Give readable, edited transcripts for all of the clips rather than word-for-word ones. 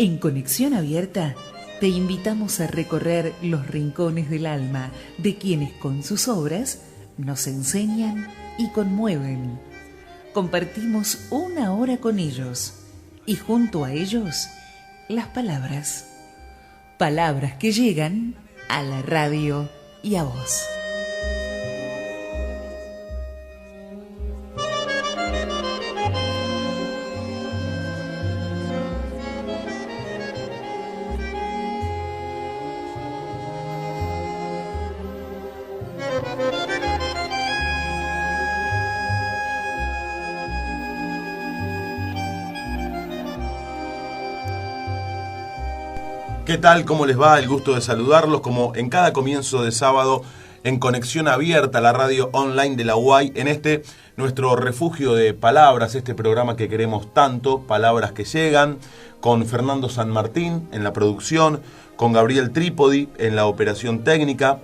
En Conexión Abierta te invitamos a recorrer los rincones del alma de quienes con sus obras nos enseñan y conmueven. Compartimos una hora con ellos y junto a ellos las palabras. Palabras que llegan a la radio y a vos. ¿Qué tal? ¿Cómo les va? El gusto de saludarlos como en cada comienzo de sábado en Conexión Abierta, la radio online de la UAI, en este nuestro refugio de palabras, este programa que queremos tanto, Palabras que Llegan, con Fernando San Martín en la producción, con Gabriel Trípodi en la operación técnica,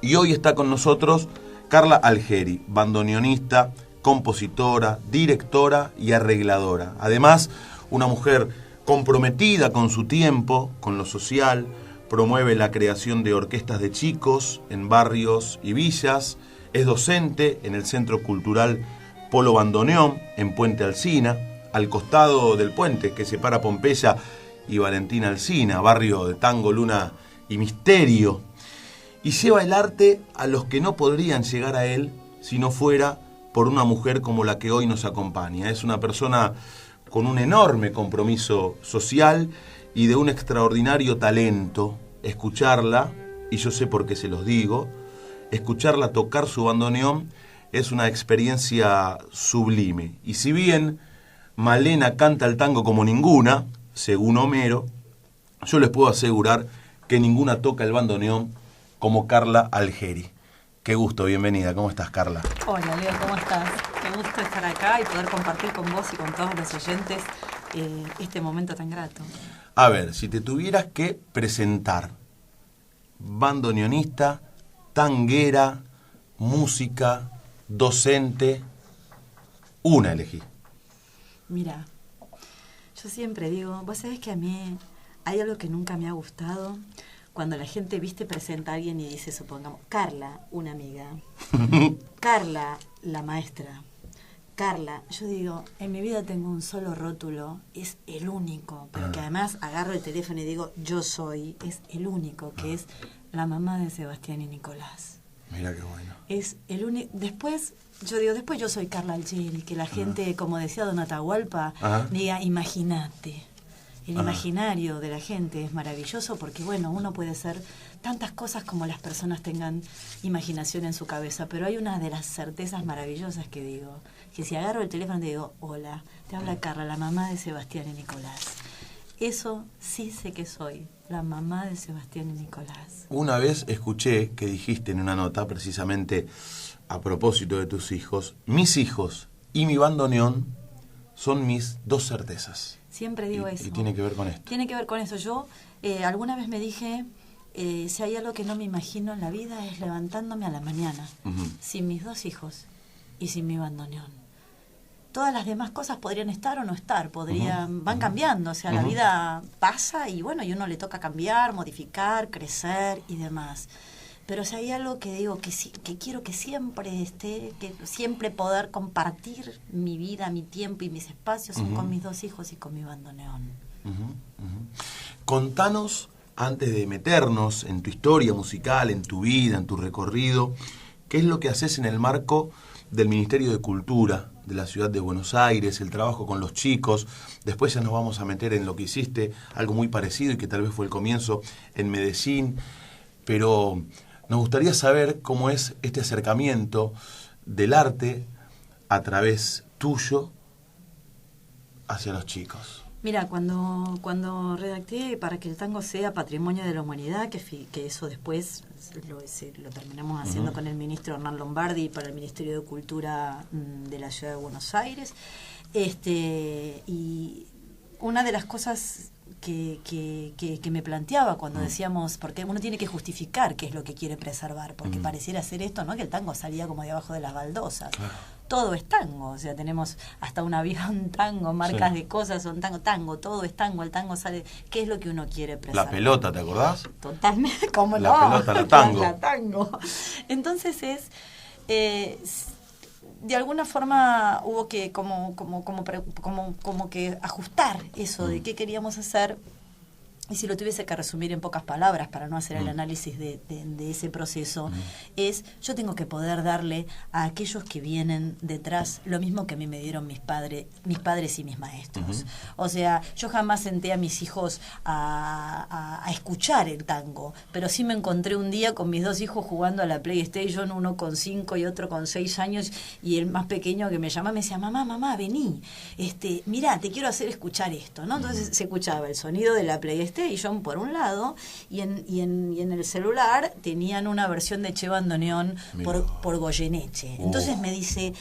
y hoy está con nosotros Carla Algeri, bandoneonista, compositora, directora y arregladora. Además, una mujer comprometida con su tiempo, con lo social, promueve la creación de orquestas de chicos en barrios y villas, es docente en el Centro Cultural Polo Bandoneón, en Puente Alsina, al costado del puente que separa Pompeya y Valentina Alsina, barrio de tango, luna y misterio, y lleva el arte a los que no podrían llegar a él si no fuera por una mujer como la que hoy nos acompaña. Es una persona con un enorme compromiso social y de un extraordinario talento. Escucharla, y yo sé por qué se los digo, escucharla tocar su bandoneón es una experiencia sublime. Y si bien Malena canta el tango como ninguna, según Homero, yo les puedo asegurar que ninguna toca el bandoneón como Carla Algeri. Qué gusto, bienvenida. ¿Cómo estás, Carla? Hola, Leo, ¿cómo estás? Qué gusto estar acá y poder compartir con vos y con todos los oyentes este momento tan grato. A ver, si te tuvieras que presentar, bandoneonista, tanguera, música, docente, una elegí. Mira, yo siempre digo, vos sabés que a mí hay algo que nunca me ha gustado. Cuando la gente, presenta a alguien y dice, supongamos, Carla, una amiga, Carla, la maestra, Carla, yo digo, en mi vida tengo un solo rótulo, es el único, pero que además agarro el teléfono y digo, yo soy, es el único, que es la mamá de Sebastián y Nicolás. Mira qué bueno. Es el único. Después yo soy Carla Algeri, que la gente, como decía Don Atahualpa, diga, imagínate. El imaginario de la gente es maravilloso porque, bueno, uno puede ser tantas cosas como las personas tengan imaginación en su cabeza, pero hay una de las certezas maravillosas que digo, que si agarro el teléfono y te digo, hola, te habla Carla, la mamá de Sebastián y Nicolás. Eso sí sé que soy, la mamá de Sebastián y Nicolás. Una vez escuché que dijiste en una nota, precisamente a propósito de tus hijos, mis hijos y mi bandoneón son mis dos certezas. Siempre digo eso. Y tiene que ver con esto. Tiene que ver con eso. Yo alguna vez me dije, si hay algo que no me imagino en la vida es levantándome a la mañana, sin mis dos hijos y sin mi bandoneón. Todas las demás cosas podrían estar o no estar, van cambiando, o sea, la vida pasa y bueno, y uno le toca cambiar, modificar, crecer y demás. Pero si hay algo que digo que quiero que siempre esté, que siempre poder compartir mi vida, mi tiempo y mis espacios son con mis dos hijos y con mi bandoneón. Contanos, antes de meternos en tu historia musical, en tu vida, en tu recorrido, ¿qué es lo que haces en el marco del Ministerio de Cultura de la Ciudad de Buenos Aires, el trabajo con los chicos? Después ya nos vamos a meter en lo que hiciste, algo muy parecido y que tal vez fue el comienzo en Medellín, pero nos gustaría saber cómo es este acercamiento del arte a través tuyo hacia los chicos. Mira, cuando redacté para que el tango sea patrimonio de la humanidad, que eso después lo terminamos haciendo con el ministro Hernán Lombardi para el Ministerio de Cultura de la Ciudad de Buenos Aires, y una de las cosas que me planteaba cuando decíamos, porque uno tiene que justificar qué es lo que quiere preservar, porque pareciera ser esto, ¿no? Que el tango salía como de abajo de las baldosas. Claro. Todo es tango, o sea, tenemos hasta un avión tango, marcas de cosas son tango, todo es tango, el tango sale. ¿Qué es lo que uno quiere preservar? La pelota, ¿te acordás? Totalmente, ¿cómo no? La pelota, la tango. La tango. Entonces de alguna forma hubo que como que ajustar eso de qué queríamos hacer. Y si lo tuviese que resumir en pocas palabras para no hacer el análisis de ese proceso, es yo tengo que poder darle a aquellos que vienen detrás lo mismo que a mí me dieron mis padres y mis maestros. O sea, yo jamás senté a mis hijos a escuchar el tango, pero sí me encontré un día con mis 2 hijos jugando a la PlayStation, uno con 5 y otro con 6 años, y el más pequeño que me llamaba me decía, mamá, vení, mirá, te quiero hacer escuchar esto, ¿no? Entonces se escuchaba el sonido de la PlayStation por un lado, y en el celular tenían una versión de Che Bandoneón por Goyeneche. Entonces me dice,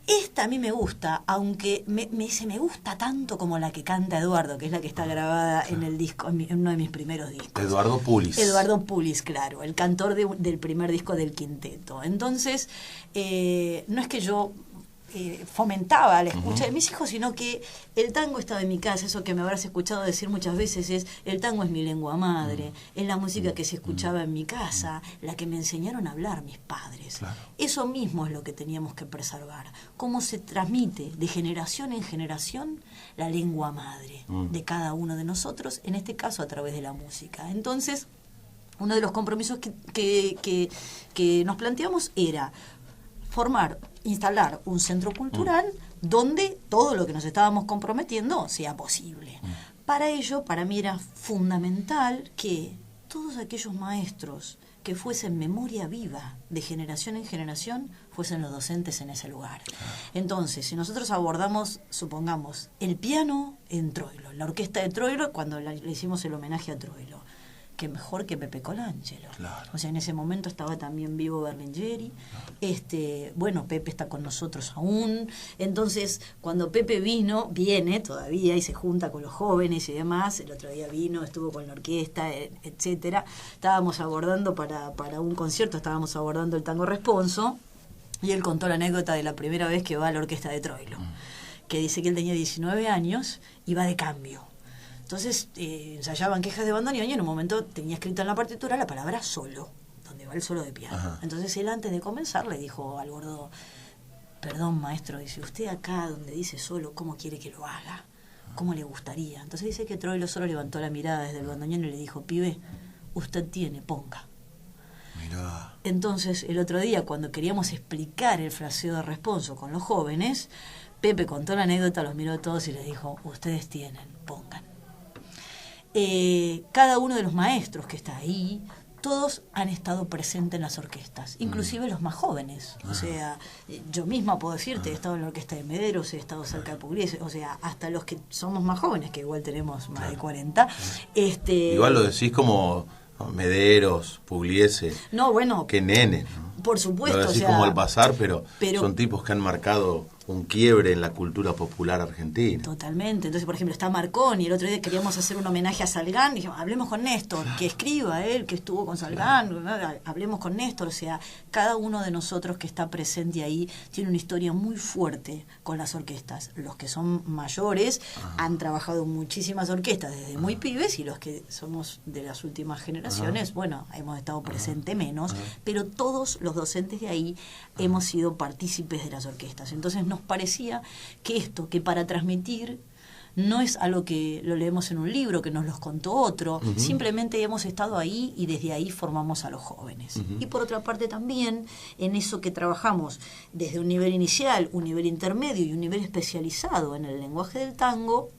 esta a mí me gusta, aunque me dice, me gusta tanto como la que canta Eduardo, que es la que está grabada en el disco, en uno de mis primeros discos. Eduardo Pulis, claro, el cantor del primer disco del quinteto. Entonces, no es que yo fomentaba la escucha de mis hijos, sino que el tango estaba en mi casa. Eso que me habrás escuchado decir muchas veces es, el tango es mi lengua madre, es la música que se escuchaba en mi casa, la que me enseñaron a hablar mis padres. Claro. Eso mismo es lo que teníamos que preservar, cómo se transmite de generación en generación la lengua madre de cada uno de nosotros, en este caso a través de la música. Entonces, uno de los compromisos que nos planteamos era instalar un centro cultural donde todo lo que nos estábamos comprometiendo sea posible. Para ello, para mí era fundamental que todos aquellos maestros que fuesen memoria viva de generación en generación fuesen los docentes en ese lugar. Entonces, si nosotros abordamos, supongamos, el piano en Troilo, la orquesta de Troilo, cuando le hicimos el homenaje a Troilo, que mejor que Pepe Colangelo. Claro. O sea, en ese momento estaba también vivo Berlingeri. Bueno, Pepe está con nosotros aún. Entonces, cuando Pepe viene todavía y se junta con los jóvenes y demás, el otro día vino, estuvo con la orquesta, etcétera. Estábamos abordando para un concierto, estábamos abordando el tango responso, y él contó la anécdota de la primera vez que va a la orquesta de Troilo, que dice que él tenía 19 años y va de cambio. Entonces ensayaban quejas de bandoneón y en un momento tenía escrita en la partitura la palabra solo, donde va el solo de piano. Ajá. Entonces él, antes de comenzar, le dijo al gordo, perdón maestro, dice, usted acá donde dice solo, ¿cómo quiere que lo haga? ¿Cómo le gustaría? Entonces dice que Troilo solo levantó la mirada desde el bandoneón y le dijo, pibe, usted tiene, ponga. Mirá. Entonces el otro día, cuando queríamos explicar el fraseo de responso con los jóvenes, Pepe contó la anécdota, los miró a todos y les dijo, ustedes tienen, pongan. Cada uno de los maestros que está ahí, todos han estado presentes en las orquestas, inclusive los más jóvenes. O sea, yo misma puedo decirte, he estado en la orquesta de Mederos, he estado cerca de Pugliese, o sea, hasta los que somos más jóvenes, que igual tenemos más de 40. Igual lo decís como Mederos, Pugliese. No, bueno. Qué nene, ¿no? Por supuesto. Lo decís como al pasar, pero son tipos que han marcado un quiebre en la cultura popular argentina. Totalmente. Entonces, por ejemplo, está Marconi, el otro día queríamos hacer un homenaje a Salgán, dijimos, hablemos con Néstor, que escriba él, que estuvo con Salgán, hablemos con Néstor. O sea, cada uno de nosotros que está presente ahí tiene una historia muy fuerte con las orquestas. Los que son mayores han trabajado en muchísimas orquestas desde muy pibes, y los que somos de las últimas generaciones, bueno, hemos estado presente menos, pero todos los docentes de ahí hemos sido partícipes de las orquestas. Entonces nos parecía que esto, que para transmitir, no es algo que lo leemos en un libro, que nos los contó otro, simplemente hemos estado ahí y desde ahí formamos a los jóvenes. Y por otra parte también, en eso que trabajamos desde un nivel inicial, un nivel intermedio y un nivel especializado en el lenguaje del tango,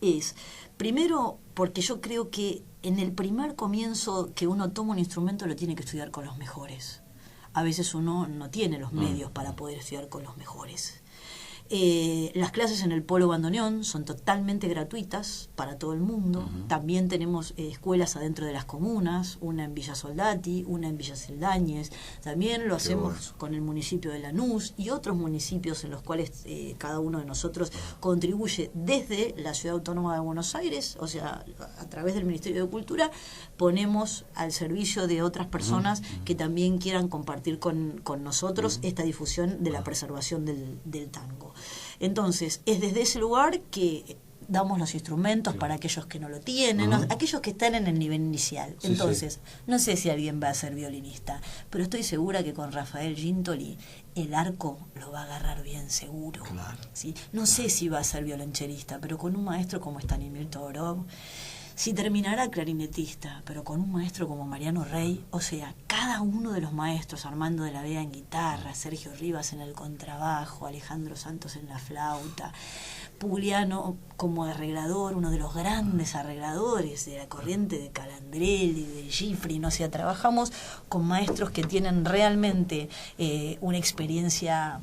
es, primero, porque yo creo que en el primer comienzo que uno toma un instrumento lo tiene que estudiar con los mejores. A veces uno no tiene los medios para poder estudiar con los mejores. Las clases en el Polo Bandoneón son totalmente gratuitas para todo el mundo. También tenemos escuelas adentro de las comunas, una en Villa Soldati, una en Villa Celdañez. También lo hacemos con el municipio de Lanús y otros municipios en los cuales cada uno de nosotros contribuye desde la Ciudad Autónoma de Buenos Aires, o sea, a través del Ministerio de Cultura, ponemos al servicio de otras personas que también quieran compartir con nosotros esta difusión de la preservación del tango. Entonces, es desde ese lugar que damos los instrumentos para aquellos que no lo tienen, aquellos que están en el nivel inicial. Entonces, no sé si alguien va a ser violinista, pero estoy segura que con Rafael Gintoli el arco lo va a agarrar bien seguro. ¿Sí? No sé si va a ser violonchelista, pero con un maestro como Stanimir Todorov, si terminará clarinetista, pero con un maestro como Mariano Rey, o sea, cada uno de los maestros, Armando de la Vega en guitarra, Sergio Rivas en el contrabajo, Alejandro Santos en la flauta, Pugliano como arreglador, uno de los grandes arregladores de la corriente de Calandrelli, de Gifrin, o sea, trabajamos con maestros que tienen realmente una experiencia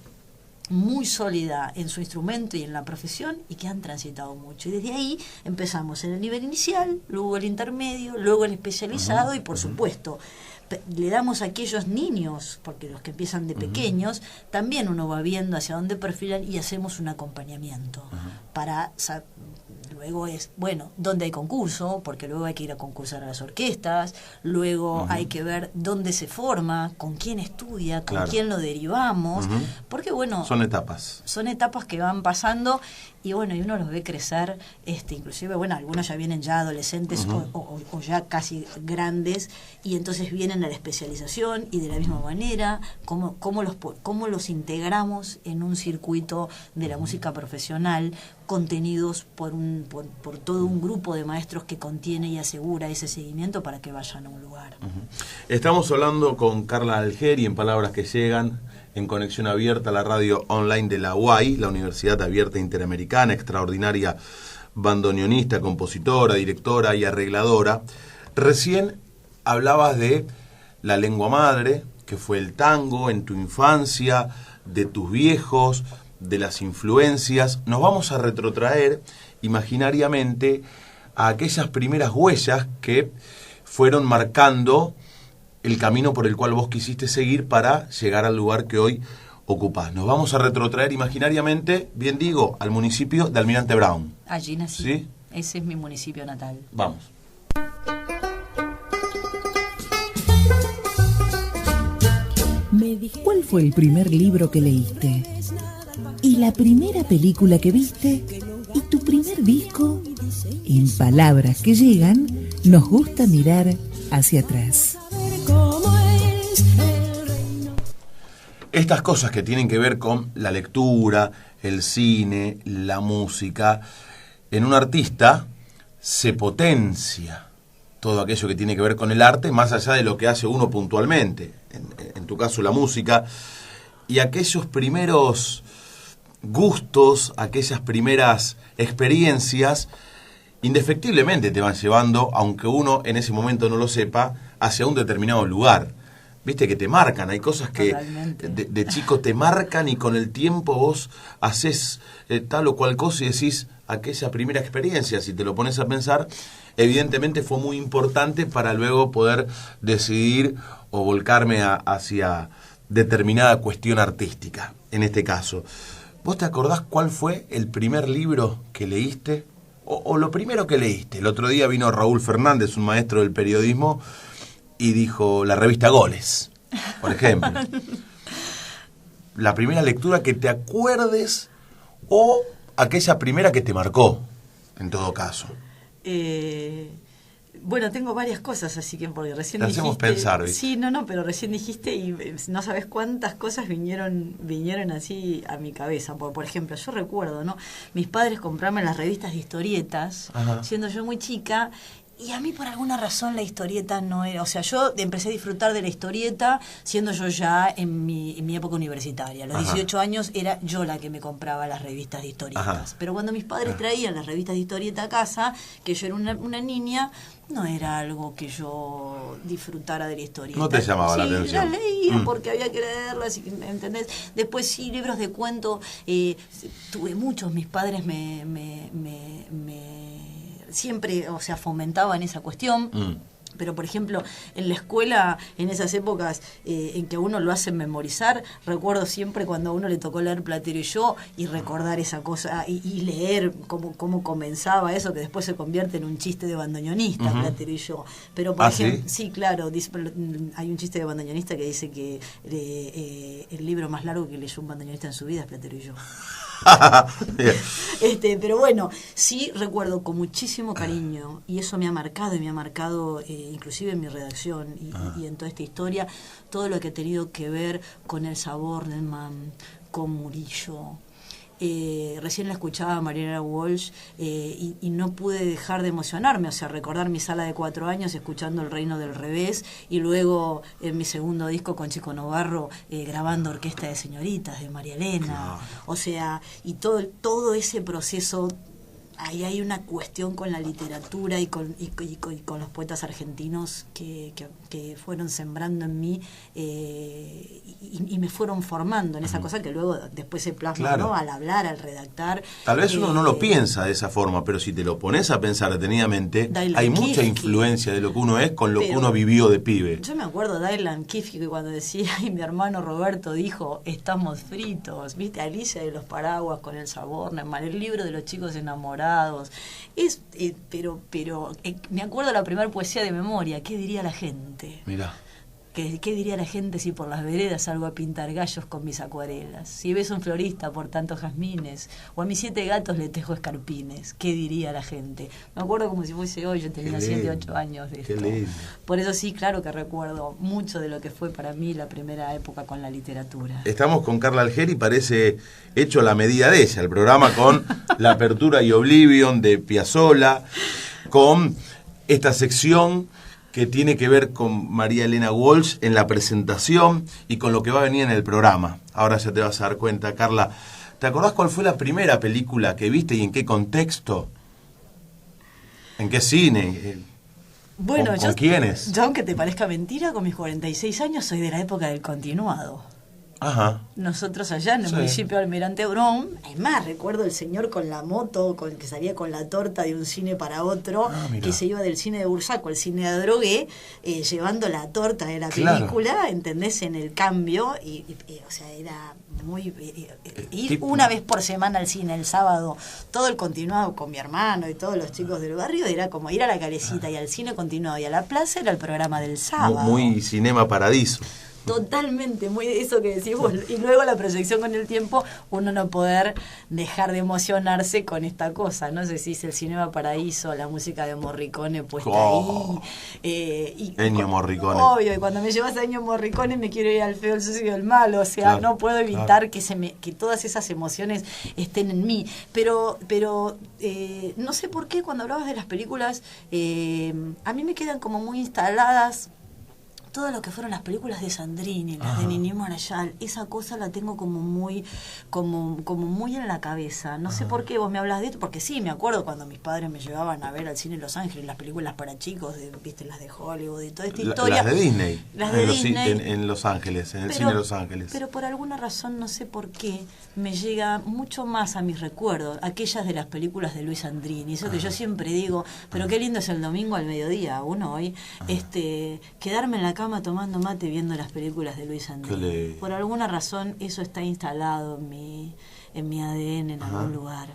muy sólida en su instrumento y en la profesión y que han transitado mucho. Y desde ahí empezamos en el nivel inicial, luego el intermedio, luego el especializado y por supuesto le damos a aquellos niños, porque los que empiezan de pequeños, también uno va viendo hacia dónde perfilan y hacemos un acompañamiento para luego es, bueno, dónde hay concurso, porque luego hay que ir a concursar a las orquestas, luego hay que ver dónde se forma, con quién estudia, con quién lo derivamos, porque bueno... Son etapas. Son etapas que van pasando y bueno, y uno los ve crecer, inclusive, bueno, algunos ya vienen ya adolescentes o ya casi grandes y entonces vienen a la especialización y de la misma manera, cómo los integramos en un circuito de la música profesional, contenidos por todo un grupo de maestros que contiene y asegura ese seguimiento para que vayan a un lugar. Estamos hablando con Carla Algeri en Palabras que Llegan, en Conexión Abierta, la radio online de la UAI, la Universidad Abierta Interamericana, extraordinaria bandoneonista, compositora, directora y arregladora. Recién hablabas de la lengua madre, que fue el tango en tu infancia, de tus viejos, de las influencias. Nos vamos a retrotraer imaginariamente a aquellas primeras huellas que fueron marcando el camino por el cual vos quisiste seguir para llegar al lugar que hoy ocupás. Nos vamos a retrotraer imaginariamente, bien digo, al municipio de Almirante Brown. Allí nací. ¿Sí? Ese es mi municipio natal. Vamos. ¿Cuál fue el primer libro que leíste? ¿Y la primera película que viste? ¿Y tu primer disco? En Palabras que Llegan, nos gusta mirar hacia atrás. Estas cosas que tienen que ver con la lectura, el cine, la música, en un artista se potencia todo aquello que tiene que ver con el arte, más allá de lo que hace uno puntualmente, en tu caso la música, y aquellos primeros gustos, aquellas primeras experiencias, indefectiblemente te van llevando, aunque uno en ese momento no lo sepa, hacia un determinado lugar. Viste que te marcan, hay cosas que de chico te marcan y con el tiempo vos haces tal o cual cosa y decís, aquella primera experiencia, si te lo pones a pensar, evidentemente fue muy importante para luego poder decidir o volcarme hacia determinada cuestión artística, en este caso. ¿Vos te acordás cuál fue el primer libro que leíste? O lo primero que leíste. El otro día vino Raúl Fernández, un maestro del periodismo, y dijo la revista Goles, por ejemplo. La primera lectura que te acuerdes o aquella primera que te marcó, en todo caso. Bueno, tengo varias cosas, así que porque recién te hacemos dijiste, pensar, ¿viste? Sí, no, pero recién dijiste y no sabes cuántas cosas vinieron así a mi cabeza. Por ejemplo, yo recuerdo, ¿no? Mis padres comprarme las revistas de historietas, siendo yo muy chica. Y a mí por alguna razón la historieta no era, o sea, yo empecé a disfrutar de la historieta siendo yo ya en mi época universitaria. A los 18 años era yo la que me compraba las revistas de historietas. Pero cuando mis padres traían las revistas de historieta a casa, que yo era una niña, no era algo que yo disfrutara de la historieta. No te llamaba la atención. Las leía porque había que leerlas, ¿entendés? Después sí, libros de cuento, tuve muchos, mis padres me siempre, o sea, fomentaban esa cuestión. Pero, por ejemplo, en la escuela, en esas épocas en que a uno lo hacen memorizar, recuerdo siempre cuando a uno le tocó leer Platero y yo, y recordar esa cosa, y leer cómo comenzaba eso, que después se convierte en un chiste de bandoneonista, Platero y yo. Pero, por ejemplo, ¿sí? Claro, hay un chiste de bandoneonista que dice que el libro más largo que leyó un bandoneonista en su vida es Platero y yo. Pero bueno, sí recuerdo con muchísimo cariño, y eso me ha marcado, inclusive en mi redacción y en toda esta historia, todo lo que ha tenido que ver con el Saborman, con Murillo. Recién la escuchaba a Mariana Walsh y no pude dejar de emocionarme, o sea, recordar mi sala de 4 años escuchando El Reino del Revés, y luego en mi segundo disco con Chico Novarro grabando Orquesta de Señoritas de María Elena, o sea, y todo ese proceso. Ahí hay una cuestión con la literatura y con los poetas argentinos que fueron sembrando en mí y me fueron formando en esa cosa que luego después se plasma, ¿no? Al hablar, al redactar. Tal vez uno no lo piensa de esa forma, pero si te lo pones a pensar detenidamente, hay mucha influencia de lo que uno es con lo que uno vivió de pibe. Yo me acuerdo de Dylan Kifke cuando decía, y mi hermano Roberto dijo, estamos fritos, viste, Alicia de los Paraguas con el Saborman, el libro de los chicos enamorados. Pero me acuerdo la primera poesía de memoria. ¿Qué diría la gente? Mirá. ¿Qué diría la gente si por las veredas salgo a pintar gallos con mis acuarelas? Si ves un florista por tantos jazmines, o a mis 7 gatos le tejo escarpines, ¿qué diría la gente? Me acuerdo como si fuese hoy, yo tenía 7, 8 años de esto. Por eso sí, claro que recuerdo mucho de lo que fue para mí la primera época con la literatura. Estamos con Carla Algeri, parece hecho a la medida de ella, el programa con La Apertura y Oblivion de Piazzolla, con esta sección que tiene que ver con María Elena Walsh en la presentación y con lo que va a venir en el programa. Ahora ya te vas a dar cuenta, Carla. ¿Te acordás cuál fue la primera película que viste y en qué contexto? ¿En qué cine? Bueno, ¿Con quiénes? Yo, aunque te parezca mentira, con mis 46 años soy de la época del continuado. Ajá. Nosotros allá en el municipio de Almirante Brown, es más, recuerdo el señor con la moto, que salía con la torta de un cine para otro, que se iba del cine de Bursaco al cine de Adrogué, llevando la torta de la película, ¿entendés? En el cambio, o sea, era muy... ir una vez por semana al cine el sábado, todo el continuado con mi hermano y todos los chicos del barrio, era como ir a la Calecita y al cine continuado y a la plaza, era el programa del sábado. Muy Cinema Paradiso. Totalmente, muy eso que decís vos. Y luego la proyección con el tiempo, uno no poder dejar de emocionarse con esta cosa, no sé si es el Cinema Paraíso, la música de Morricone puesta ahí. Ennio Morricone. Obvio, y cuando me llevas a Ennio Morricone me quiero ir al feo, el sucio y el malo, o sea, no puedo evitar que todas esas emociones estén en mí. Pero no sé por qué cuando hablabas de las películas, a mí me quedan como muy instaladas todo lo que fueron las películas de Sandrini, las de Nini Marayal, esa cosa la tengo como muy en la cabeza. No sé por qué vos me hablas de esto, porque sí, me acuerdo cuando mis padres me llevaban a ver al cine Los Ángeles, las películas para chicos, viste, las de Hollywood y toda esta historia. Las de Disney. Las de Disney. En Los Ángeles, en el cine de Los Ángeles. Pero por alguna razón, no sé por qué, me llega mucho más a mis recuerdos aquellas de las películas de Luis Sandrini. Eso que yo siempre digo, pero qué lindo es el domingo al mediodía, uno hoy, quedarme en la cama tomando mate viendo las películas de Luis Sandrini. Por alguna razón eso está instalado en mi ADN en algún lugar.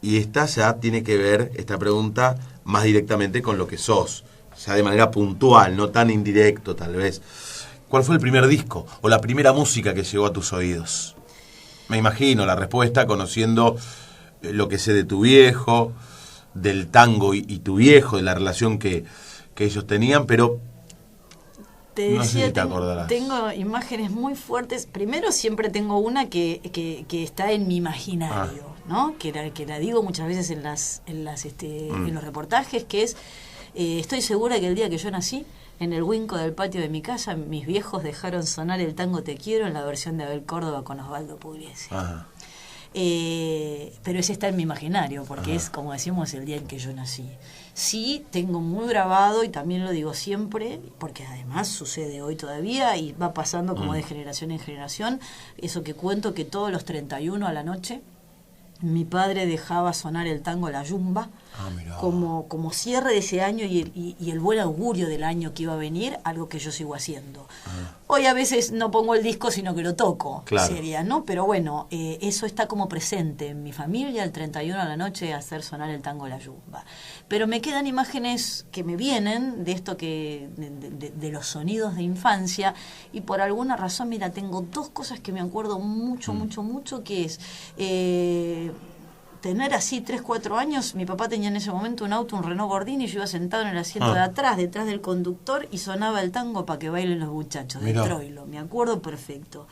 Y esta ya tiene que ver, esta pregunta, más directamente con lo que sos, ya de manera puntual, no tan indirecto tal vez. ¿Cuál fue el primer disco o la primera música que llegó a tus oídos? Me imagino la respuesta conociendo lo que sé de tu viejo, del tango y tu viejo, de la relación que ellos tenían, pero te decía, no sé si te acordarás. Tengo imágenes muy fuertes. Primero siempre tengo una que está en mi imaginario. ¿no? Que la digo muchas veces en los reportajes, que es, estoy segura que el día que yo nací, en el huinco del patio de mi casa, mis viejos dejaron sonar el tango Te Quiero en la versión de Abel Córdoba con Osvaldo Pugliese. Ajá. Pero ese está en mi imaginario, porque es, como decimos, el día en que yo nací. Sí, tengo muy grabado, y también lo digo siempre, porque además sucede hoy todavía y va pasando como de generación en generación, eso que cuento, que todos los 31 a la noche mi padre dejaba sonar el tango La Yumba como cierre de ese año y el buen augurio del año que iba a venir, algo que yo sigo haciendo. Hoy a veces no pongo el disco, sino que lo toco, claro, sería, ¿no? Pero bueno, eso está como presente en mi familia, el 31 a la noche, hacer sonar el tango La Yumba. Pero me quedan imágenes que me vienen de esto de los sonidos de infancia, y por alguna razón, mira, tengo dos cosas que me acuerdo mucho, que es... tener así 3, 4 años, mi papá tenía en ese momento un auto, un Renault Gordini, y yo iba sentado en el asiento de atrás, detrás del conductor, y sonaba el tango para que bailen los muchachos, de Troilo, me acuerdo perfecto.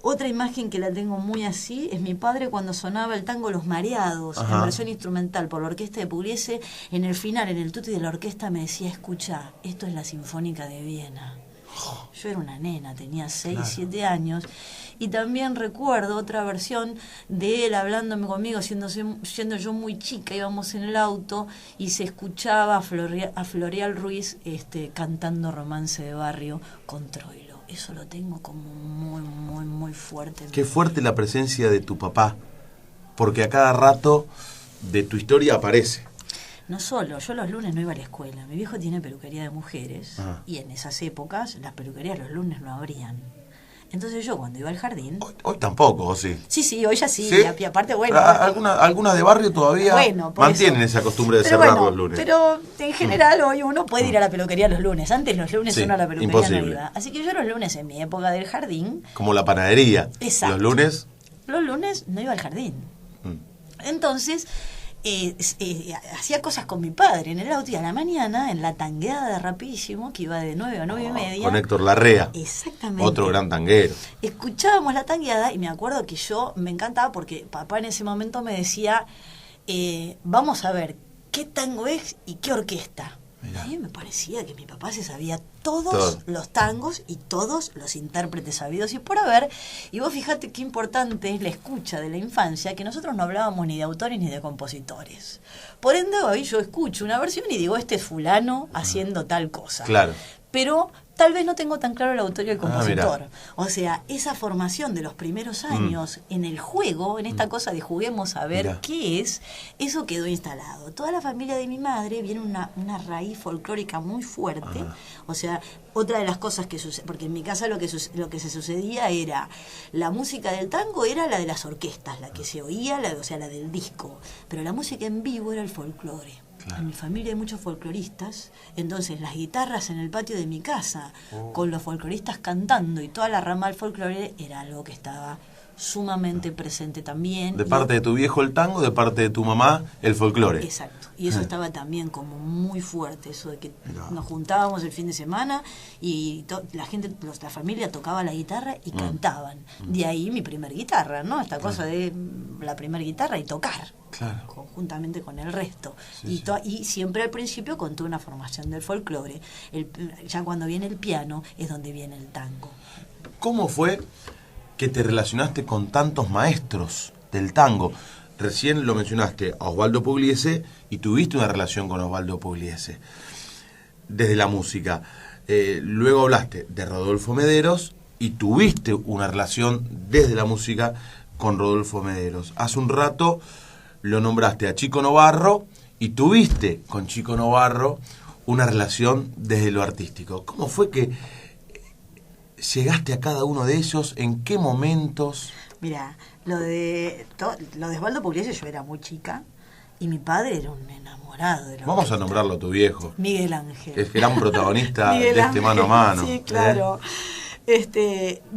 Otra imagen que la tengo muy así es mi padre cuando sonaba el tango Los Mareados, en versión instrumental por la orquesta de Pugliese. En el final, en el tutti de la orquesta, me decía: escucha, esto es la Sinfónica de Viena. Yo era una nena, tenía 6, 7 años, y también recuerdo otra versión de él hablándome conmigo, siendo yo muy chica. Íbamos en el auto y se escuchaba a Floreal Ruiz cantando Romance de Barrio con Troilo. Eso lo tengo como muy fuerte. Qué fuerte la presencia de tu papá, porque a cada rato de tu historia aparece. No solo, yo los lunes no iba a la escuela. Mi viejo tiene peluquería de mujeres, y en esas épocas las peluquerías los lunes no abrían. Entonces yo cuando iba al jardín... Hoy tampoco, ¿o sí? Sí, hoy ya sí. ¿Sí? Y aparte, bueno... Algunas de barrio todavía mantienen esa costumbre de cerrar los lunes. Pero en general hoy uno puede ir a la peluquería los lunes. Antes los lunes uno a la peluquería no iba. Así que yo los lunes, en mi época del jardín... Como la panadería. Exacto. Los lunes no iba al jardín. Entonces... hacía cosas con mi padre en el auto, y a la mañana en la tangueada de Rapidísimo, que iba de 9 a 9:30, con Héctor Larrea, exactamente, otro gran tanguero, escuchábamos la tangueada, y me acuerdo que yo me encantaba porque papá en ese momento me decía, vamos a ver qué tango es y qué orquesta. A mí me parecía que mi papá se sabía todos los tangos y todos los intérpretes habidos y por haber. Y vos fíjate qué importante es la escucha de la infancia, que nosotros no hablábamos ni de autores ni de compositores. Por ende, hoy yo escucho una versión y digo, este es fulano haciendo tal cosa. Claro. Pero tal vez no tengo tan claro el autor y el compositor. O sea, esa formación de los primeros años en el juego, en esta cosa de juguemos a ver qué es, eso quedó instalado. Toda la familia de mi madre viene una raíz folclórica muy fuerte. O sea, otra de las cosas que sucede, porque en mi casa lo que se sucedía era, la música del tango era la de las orquestas, la que se oía, la del disco. Pero la música en vivo era el folclore. En mi familia hay muchos folcloristas, entonces las guitarras en el patio de mi casa, con los folcloristas cantando y toda la rama del folclore, era algo que estaba sumamente presente también. De parte de tu viejo el tango, de parte de tu mamá el folclore. Exacto, y eso estaba también como muy fuerte, eso de que nos juntábamos el fin de semana y la familia tocaba la guitarra y cantaban. De ahí mi primer guitarra, ¿no? Esta cosa de la primer guitarra y tocar. Claro. Conjuntamente con el resto. Y siempre al principio con toda una formación del folclore. Ya cuando viene el piano es donde viene el tango. ¿Cómo fue que te relacionaste con tantos maestros del tango? Recién lo mencionaste a Osvaldo Pugliese, y tuviste una relación con Osvaldo Pugliese desde la música. Luego hablaste de Rodolfo Mederos y tuviste una relación desde la música con Rodolfo Mederos. Hace un rato lo nombraste a Chico Novarro y tuviste con Chico Novarro una relación desde lo artístico. ¿Cómo fue que llegaste a cada uno de ellos? ¿En qué momentos? Mira, lo de Osvaldo Pugliese, yo era muy chica y mi padre era un enamorado de Vamos a nombrarlo a tu viejo. Miguel Ángel. Es gran protagonista de este Mano a Mano. Sí, claro. Él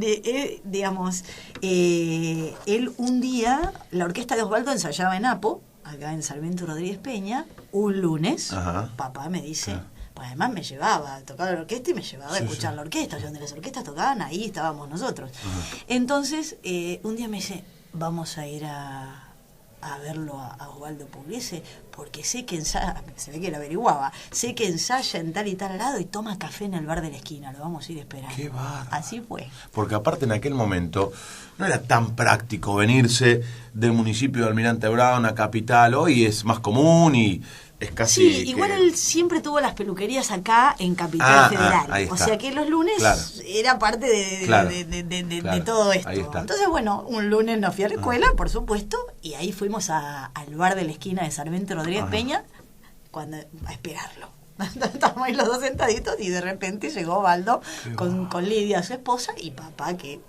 un día, la orquesta de Osvaldo ensayaba en Apo, acá en Sarmiento Rodríguez Peña, un lunes. Papá me dice, pues además me llevaba a tocar la orquesta y me llevaba a escuchar la orquesta, donde las orquestas tocaban, ahí estábamos nosotros. Entonces, un día me dice, vamos a ir a a verlo a Osvaldo Pugliese, porque sé que ensaya, se ve que lo averiguaba, sé que ensaya en tal y tal lado y toma café en el bar de la esquina, lo vamos a ir esperando. Qué bárbaro. Así fue. Porque aparte en aquel momento no era tan práctico venirse del municipio de Almirante Brown a Capital. Hoy es más común y es casi... Sí, igual él siempre tuvo las peluquerías acá en Capital Federal. Ahí o está. sea que los lunes era parte de todo esto. Ahí está. Entonces, bueno, un lunes nos fui a la escuela, por supuesto, y ahí fuimos al bar de la esquina de Sarmiento Rodríguez Peña a esperarlo. Estábamos ahí los dos sentaditos y de repente llegó Osvaldo con Lidia, su esposa, y papá que...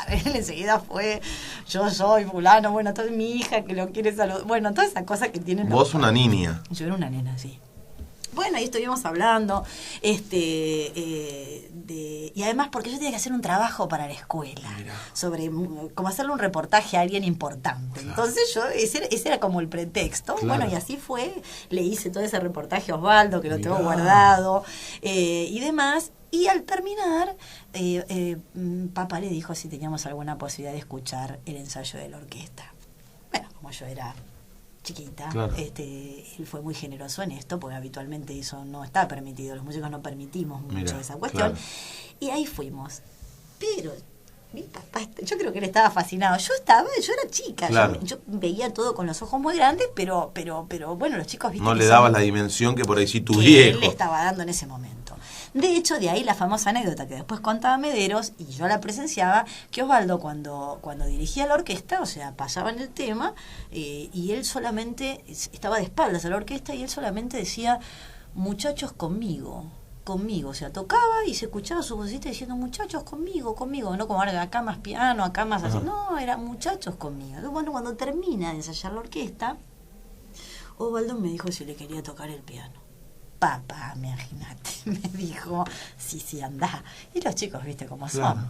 él enseguida fue, yo soy fulano, bueno, entonces mi hija que lo quiere saludar, bueno, toda esa cosa que tienen. Vos una niña. Yo era una nena, sí. Bueno, ahí estuvimos hablando, y además porque yo tenía que hacer un trabajo para la escuela, sobre cómo hacerle un reportaje a alguien importante. Claro. Entonces ese era como el pretexto. Claro. Bueno, y así fue, le hice todo ese reportaje a Osvaldo, que lo tengo guardado, y demás. Y al terminar, papá le dijo si teníamos alguna posibilidad de escuchar el ensayo de la orquesta. Bueno, como yo era chiquita, él fue muy generoso en esto, porque habitualmente eso no está permitido, los músicos no permitimos mucho esa cuestión. Claro. Y ahí fuimos. Pero mi papá, yo creo que él estaba fascinado. Yo era chica, claro. yo veía todo con los ojos muy grandes, pero bueno, los chicos... No le dabas la dimensión que por ahí sí tu viejo. Él le estaba dando en ese momento. De hecho, de ahí la famosa anécdota que después contaba Mederos, y yo la presenciaba, que Osvaldo cuando dirigía la orquesta, o sea, pasaba en el tema, y él solamente estaba de espaldas a la orquesta, y él solamente decía, muchachos conmigo, o sea, tocaba y se escuchaba su vocecita diciendo, muchachos conmigo, no como ahora acá más piano, acá más así, no, era muchachos conmigo. Entonces, bueno, cuando termina de ensayar la orquesta, Osvaldo me dijo si le quería tocar el piano. Papá, imagínate, me dijo, sí, andá. Y los chicos, viste cómo son. Claro.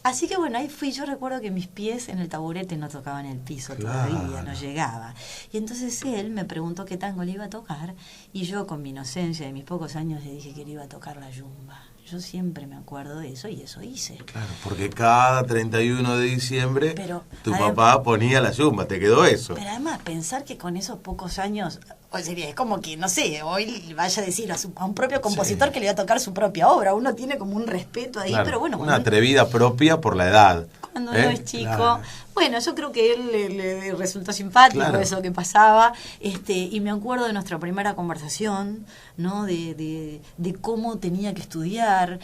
Así que bueno, ahí fui. Yo recuerdo que mis pies en el taburete no tocaban el piso todavía, no llegaba. Y entonces él me preguntó qué tango le iba a tocar, y yo con mi inocencia de mis pocos años le dije que le iba a tocar la yumba. Yo siempre me acuerdo de eso y eso hice. Claro, porque cada 31 de diciembre tu papá ponía la yumba, te quedó eso. Pero además, pensar que con esos pocos años, o sería, es como que, no sé, hoy vaya a decir a un propio compositor que le va a tocar su propia obra. Uno tiene como un respeto ahí, pero bueno. Una atrevida propia por la edad. Cuando uno es chico. Bueno, yo creo que a él le resultó simpático eso que pasaba. Y me acuerdo de nuestra primera conversación, ¿no? De cómo tenía que estudiar,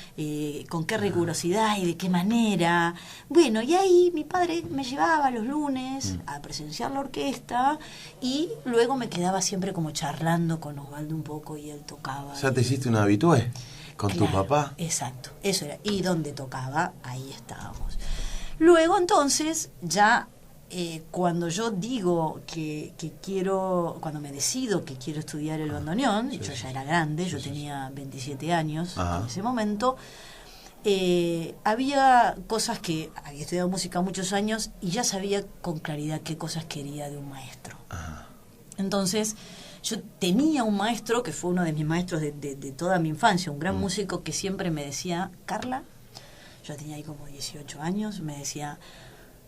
con qué rigurosidad y de qué manera. Bueno, y ahí mi padre me llevaba los lunes a presenciar la orquesta, y luego me quedaba siempre como charlando con Osvaldo un poco, y él tocaba. ¿Ya te hiciste una habitué con tu papá? Exacto, eso era. Y donde tocaba, ahí estábamos. Luego entonces, ya cuando yo digo que quiero, cuando me decido que quiero estudiar el bandoneón, yo ya era grande, yo tenía 27 años en ese momento, había cosas que había estudiado música muchos años y ya sabía con claridad qué cosas quería de un maestro. Entonces, yo tenía un maestro que fue uno de mis maestros de toda mi infancia, un gran músico que siempre me decía, Carla, yo tenía ahí como 18 años, me decía,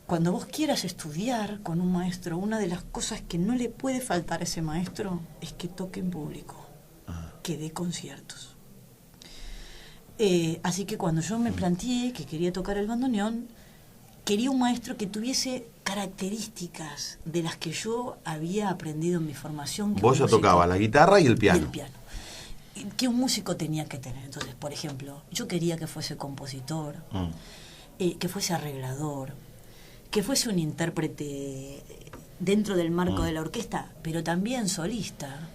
cuando vos quieras estudiar con un maestro, una de las cosas que no le puede faltar a ese maestro es que toque en público, que dé conciertos. Así que cuando yo me planteé que quería tocar el bandoneón, quería un maestro que tuviese características de las que yo había aprendido en mi formación. Vos ya tocabas la guitarra y el piano. Y el piano. Que un músico tenía que tener. Entonces, por ejemplo, yo quería que fuese compositor, que fuese arreglador, que fuese un intérprete dentro del marco de la orquesta, pero también solista,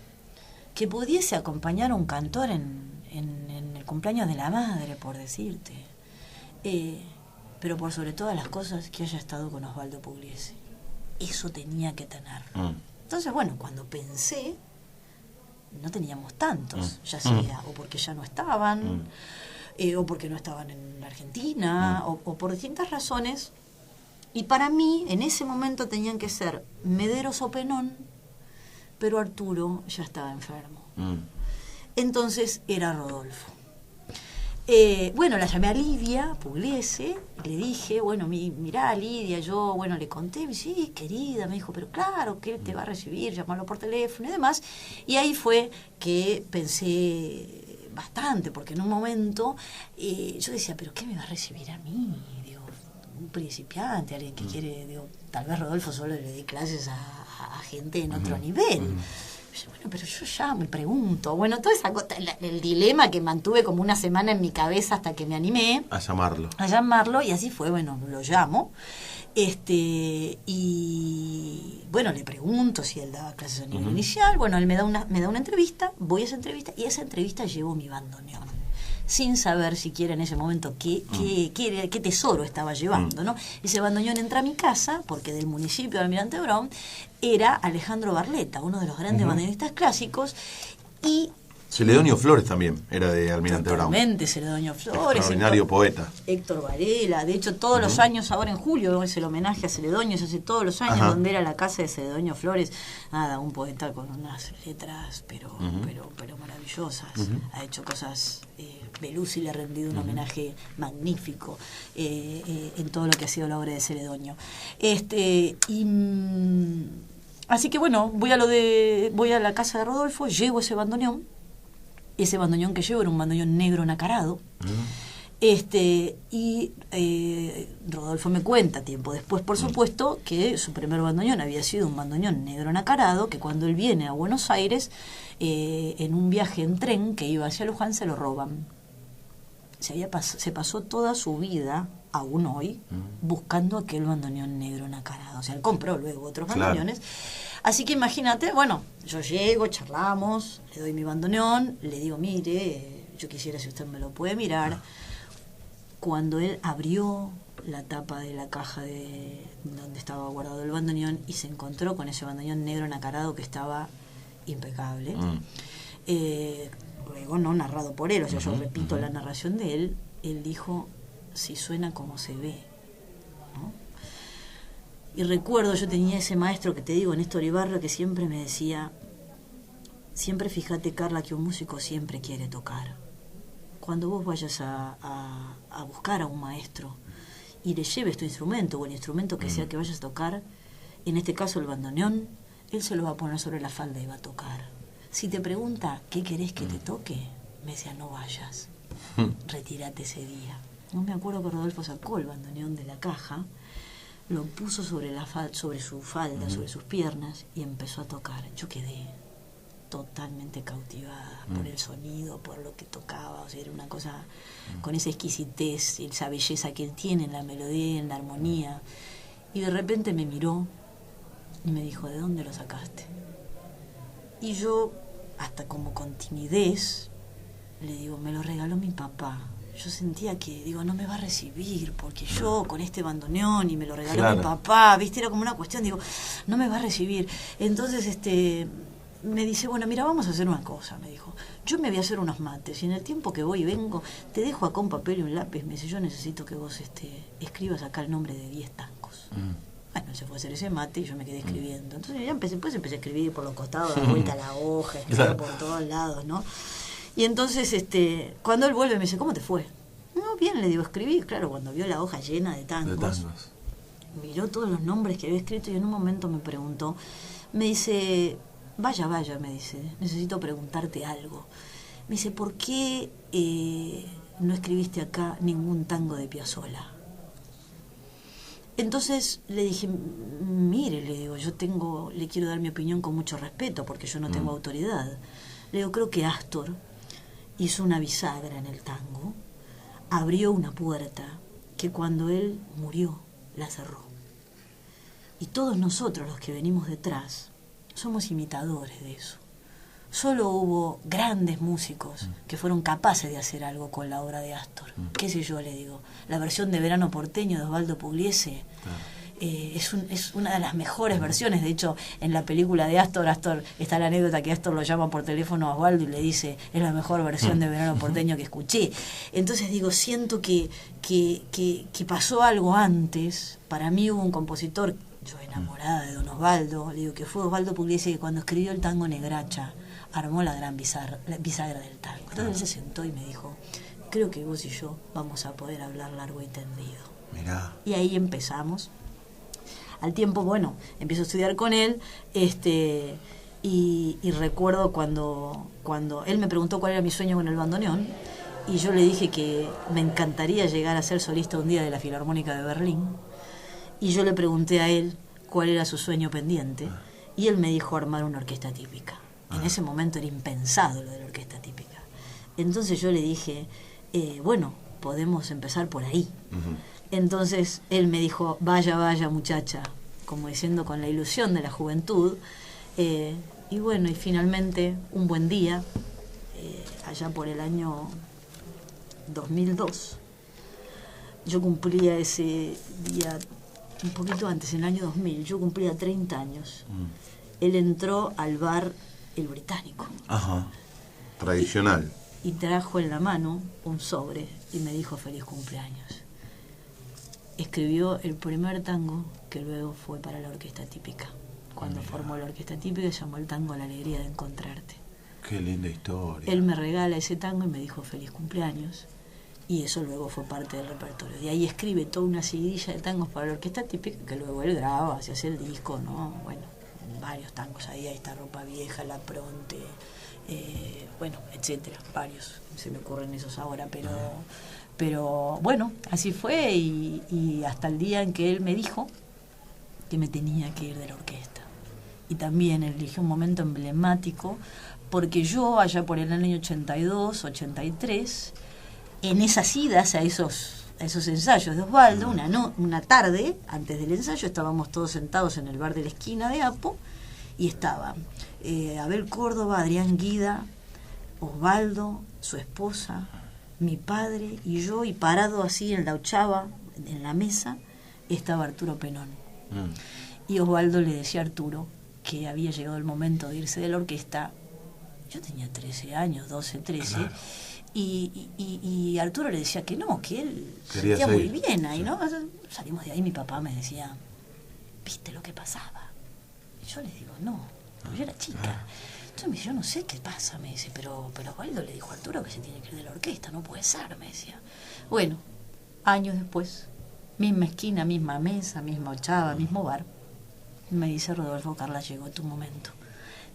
que pudiese acompañar a un cantor en el cumpleaños de la madre, por decirte, pero por sobre todas las cosas que haya estado con Osvaldo Pugliese. Eso tenía que tener. Entonces, bueno, cuando pensé, no teníamos tantos, ya sea o porque ya no estaban, o porque no estaban en Argentina, o por distintas razones. Y para mí, en ese momento tenían que ser Mederos o Penón, pero Arturo ya estaba enfermo. Entonces era Rodolfo. Bueno, la llamé a Lidia Pugliese, le dije, bueno, mirá Lidia, yo, bueno, le conté, me dice, sí, querida, me dijo, pero claro que él te va a recibir, llamarlo por teléfono y demás. Y ahí fue que pensé bastante, porque en un momento yo decía, pero ¿qué me va a recibir a mí? Digo, un principiante, alguien que quiere, digo, tal vez Rodolfo solo le dé clases a gente en otro nivel. Bueno, pero yo llamo y pregunto. Bueno, toda esa cosa, el dilema que mantuve como una semana en mi cabeza hasta que me animé a llamarlo. Y así fue, bueno, lo llamo. Y bueno, le pregunto si él daba clases a nivel inicial. Bueno, él me da una entrevista, voy a esa entrevista y a esa entrevista llevo mi bandoneón, sin saber siquiera en ese momento qué tesoro estaba llevando, ¿no? Ese bandoneón entra a mi casa, porque del municipio de Almirante Brown era Alejandro Barletta, uno de los grandes bandoneonistas clásicos, y Celedonio Flores también era de Almirante Brown. Totalmente, Celedonio Flores. Extraordinario poeta. Héctor Varela. De hecho, todos los años, ahora en julio, es el homenaje a Celedonio, se hace todos los años, donde era la casa de Celedonio Flores. Nada, un poeta con unas letras, pero maravillosas. Ha hecho cosas... Belusi le ha rendido un homenaje magnífico en todo lo que ha sido la obra de Celedonio. Así que bueno, voy a la casa de Rodolfo, llevo ese bandoneón. Ese bandoneón que llevo era un bandoneón negro nacarado. Rodolfo me cuenta tiempo después, por supuesto, que su primer bandoneón había sido un bandoneón negro nacarado, que cuando él viene a Buenos Aires, en un viaje en tren que iba hacia Luján, se lo roban. Se pasó toda su vida, aún hoy, buscando aquel bandoneón negro nacarado. O sea, él compró luego otros bandoneones. Así que imagínate, bueno, yo llego, charlamos, le doy mi bandoneón, le digo, mire, yo quisiera si usted me lo puede mirar. Cuando él abrió la tapa de la caja de donde estaba guardado el bandoneón y se encontró con ese bandoneón negro nacarado que estaba impecable, luego no narrado por él, o sea, yo repito la narración de él, él dijo, si suena como se ve, ¿no? Y recuerdo, yo tenía ese maestro que te digo, Néstor Ibarra, que siempre me decía, siempre fíjate, Carla, que un músico siempre quiere tocar. Cuando vos vayas a buscar a un maestro y le lleves tu instrumento o el instrumento que sea que vayas a tocar, en este caso el bandoneón, él se lo va a poner sobre la falda y va a tocar. Si te pregunta qué querés que te toque, me decía, no vayas, retírate ese día. No me acuerdo que Rodolfo sacó el bandoneón de la caja, lo puso sobre su falda, sobre sus piernas y empezó a tocar. Yo quedé totalmente cautivada por el sonido, por lo que tocaba, o sea, era una cosa con esa exquisitez, esa belleza que él tiene en la melodía, en la armonía. Y de repente me miró y me dijo, ¿de dónde lo sacaste? Y yo, hasta como con timidez, le digo, me lo regaló mi papá. Yo sentía que, digo, no me va a recibir, porque yo con este bandoneón y me lo regaló mi papá, viste, era como una cuestión, digo, no me va a recibir. Entonces, me dice, bueno, mira, vamos a hacer una cosa, me dijo. Yo me voy a hacer unos mates y en el tiempo que voy y vengo, te dejo acá un papel y un lápiz. Me dice, yo necesito que vos escribas acá el nombre de 10 tangos. Bueno, se fue a hacer ese mate y yo me quedé escribiendo. Entonces ya empecé a escribir por los costados, dar vuelta a la hoja, escribir por todos lados, ¿no? Y entonces, cuando él vuelve me dice, ¿cómo te fue? No, bien, le digo, escribí. Claro, cuando vio la hoja llena de tangos, miró todos los nombres que había escrito y en un momento me preguntó, me dice, vaya, me dice, necesito preguntarte algo. Me dice, ¿por qué no escribiste acá ningún tango de Piazzolla? Entonces le dije, mire, le digo, le quiero dar mi opinión con mucho respeto porque yo no tengo autoridad. Le digo, creo que Astor hizo una bisagra en el tango, abrió una puerta que cuando él murió la cerró. Y todos nosotros los que venimos detrás somos imitadores de eso. Solo hubo grandes músicos que fueron capaces de hacer algo con la obra de Astor. ¿Qué sé yo? Le digo, la versión de Verano Porteño de Osvaldo Pugliese es una de las mejores versiones. De hecho, en la película de Astor está la anécdota que Astor lo llama por teléfono a Osvaldo y le dice, es la mejor versión de Verano Porteño que escuché. Entonces digo, siento que pasó algo antes. Para mí hubo un compositor, yo enamorada de don Osvaldo, le digo que fue Osvaldo Pugliese, que cuando escribió el tango Negracha armó la gran bisagra del tango. Entonces él se sentó y me dijo, creo que vos y yo vamos a poder hablar largo y tendido. Mirá. Y ahí empezamos. Al tiempo, bueno, empiezo a estudiar con él, y recuerdo cuando él me preguntó cuál era mi sueño con el bandoneón, y yo le dije que me encantaría llegar a ser solista un día de la Filarmónica de Berlín, y yo le pregunté a él cuál era su sueño pendiente, y él me dijo armar una orquesta típica. En ese momento era impensado lo de la orquesta típica. Entonces yo le dije, bueno, podemos empezar por ahí. Uh-huh. Entonces él me dijo, vaya, vaya muchacha, como diciendo con la ilusión de la juventud, y bueno, y finalmente un buen día, allá por el año 2002, yo cumplía ese día, un poquito antes, en el año 2000, yo cumplía 30 años. Él entró al bar El Británico. Ajá, tradicional. Y trajo en la mano un sobre y me dijo feliz cumpleaños. Escribió el primer tango que luego fue para la orquesta típica. Cuando formó la orquesta típica se llamó el tango La Alegría de Encontrarte. Qué linda historia. Él me regala ese tango y me dijo feliz cumpleaños. Y eso luego fue parte del repertorio. De ahí escribe toda una seguidilla de tangos para la orquesta típica que luego él graba, se hace el disco, ¿no? Bueno, varios tangos ahí está Ropa Vieja, La Pronte, bueno, etcétera, varios. Se me ocurren esos ahora, pero bueno, así fue y hasta el día en que él me dijo que me tenía que ir de la orquesta. Y también eligió un momento emblemático porque yo allá por el año 82, 83, en esas idas a esos ensayos de Osvaldo, una tarde antes del ensayo estábamos todos sentados en el bar de la esquina de Apo y estaban Abel Córdoba, Adrián Guida, Osvaldo, su esposa, mi padre y yo, y parado así en la ochava, en la mesa, estaba Arturo Penón. Y Osvaldo le decía a Arturo que había llegado el momento de irse de la orquesta. Yo tenía 13 años, 12, 13, claro. Y Arturo le decía que no, que él quería sentía seguir. Muy bien ahí, ¿no? Salimos de ahí, mi papá me decía, ¿viste lo que pasaba? Y yo le digo, no, yo era chica. Entonces me dice, yo no sé qué pasa, me dice, pero Osvaldo le dijo a Arturo que se tiene que ir de la orquesta, no puede ser, me decía. Bueno, años después, misma esquina, misma mesa, misma ochava, mismo bar, me dice Rodolfo, Carla, llegó tu momento.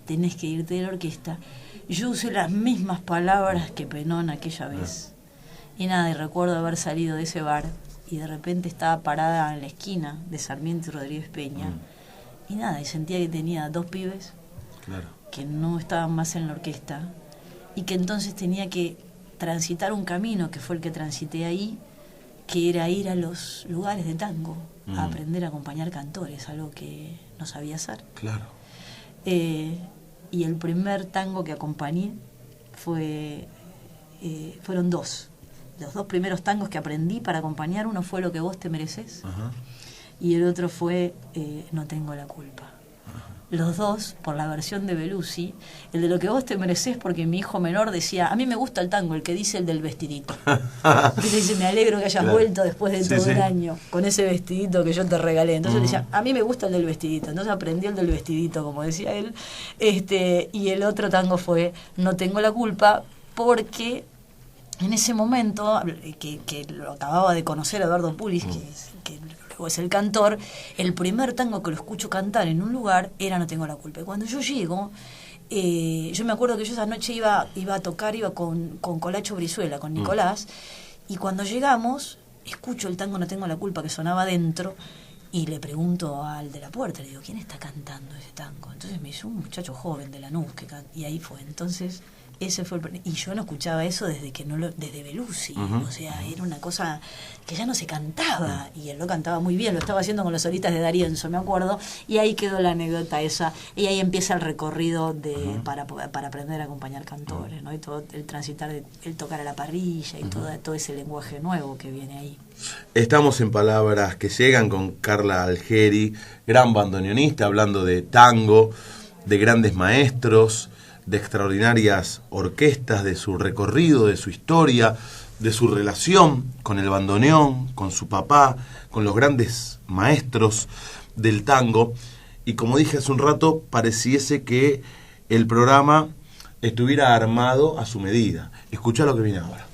Tenés que irte de la orquesta. Yo usé las mismas palabras que Penón aquella vez. Y nada, y recuerdo haber salido de ese bar y de repente estaba parada en la esquina de Sarmiento y Rodríguez Peña. Y nada, y sentía que tenía dos pibes, claro, que no estaban más en la orquesta y que entonces tenía que transitar un camino que fue el que transité ahí, que era ir a los lugares de tango a aprender a acompañar cantores, algo que no sabía hacer. Claro. Y el primer tango que acompañé fueron dos. Los dos primeros tangos que aprendí para acompañar, uno fue Lo que vos te mereces. Ajá. Y el otro fue No tengo la culpa. Los dos por la versión de Belusi. El de Lo que vos te mereces porque mi hijo menor decía, a mí me gusta el tango, el que dice el del vestidito. Entonces dice, me alegro que hayas vuelto después de todo el año con ese vestidito que yo te regalé. Entonces le decía, a mí me gusta el del vestidito. Entonces aprendí el del vestidito, como decía él. Y el otro tango fue No tengo la culpa, porque en ese momento, que lo acababa de conocer Eduardo Pulis, que luego es el cantor, el primer tango que lo escucho cantar en un lugar era No tengo la culpa. Y cuando yo llego, yo me acuerdo que yo esa noche iba a tocar, iba con Colacho Brizuela, con Nicolás, y cuando llegamos, escucho el tango No tengo la culpa que sonaba adentro, y le pregunto al de la puerta, le digo, ¿quién está cantando ese tango? Entonces me dice, un muchacho joven de Lanús, y ahí fue. Entonces ese fue y yo no escuchaba eso desde Belusi, o sea, era una cosa que ya no se cantaba, y él lo cantaba muy bien, lo estaba haciendo con los solistas de D'Arienzo, me acuerdo, y ahí quedó la anécdota esa, y ahí empieza el recorrido para aprender a acompañar cantores, ¿no? Y todo el transitar, el tocar a la parrilla y todo ese lenguaje nuevo que viene ahí. Estamos en Palabras que Llegan con Carla Algeri, gran bandoneonista, hablando de tango, de grandes maestros, de extraordinarias orquestas, de su recorrido, de su historia, de su relación con el bandoneón, con su papá, con los grandes maestros del tango. Y como dije hace un rato, pareciese que el programa estuviera armado a su medida. Escuchá lo que viene ahora.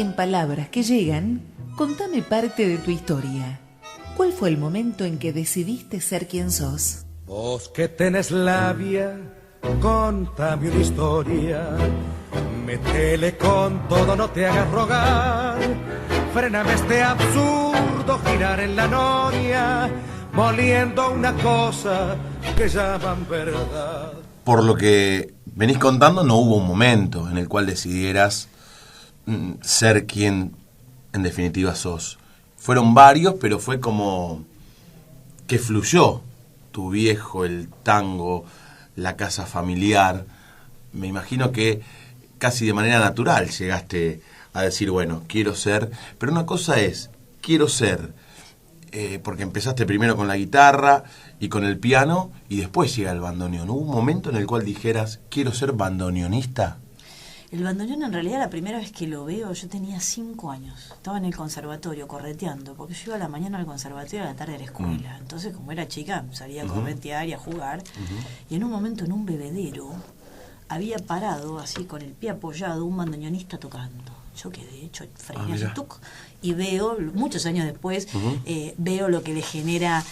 En palabras que llegan, contame parte de tu historia. ¿Cuál fue el momento en que decidiste ser quien sos? Vos que tenés labia, contame una historia. Métele con todo, no te hagas rogar. Fréname este absurdo girar en la noria, moliendo una cosa que llaman verdad. Por lo que venís contando, no hubo un momento en el cual decidieras ser quien en definitiva sos. Fueron varios, pero fue como que fluyó tu viejo, el tango, la casa familiar. Me imagino que casi de manera natural llegaste a decir, bueno, quiero ser. Pero una cosa es, quiero ser, porque empezaste primero con la guitarra y con el piano y después llega el bandoneón. ¿Hubo un momento en el cual dijeras, quiero ser bandoneonista? El bandoneón, en realidad, la primera vez que lo veo, yo tenía 5 años. Estaba en el conservatorio correteando, porque yo iba a la mañana al conservatorio y a la tarde a la escuela. Entonces, como era chica, salía a corretear y a jugar. Y en un momento, en un bebedero, había parado, así con el pie apoyado, un bandoneonista tocando. Yo quedé hecho frené así, tuc, y veo, muchos años después, veo lo que le genera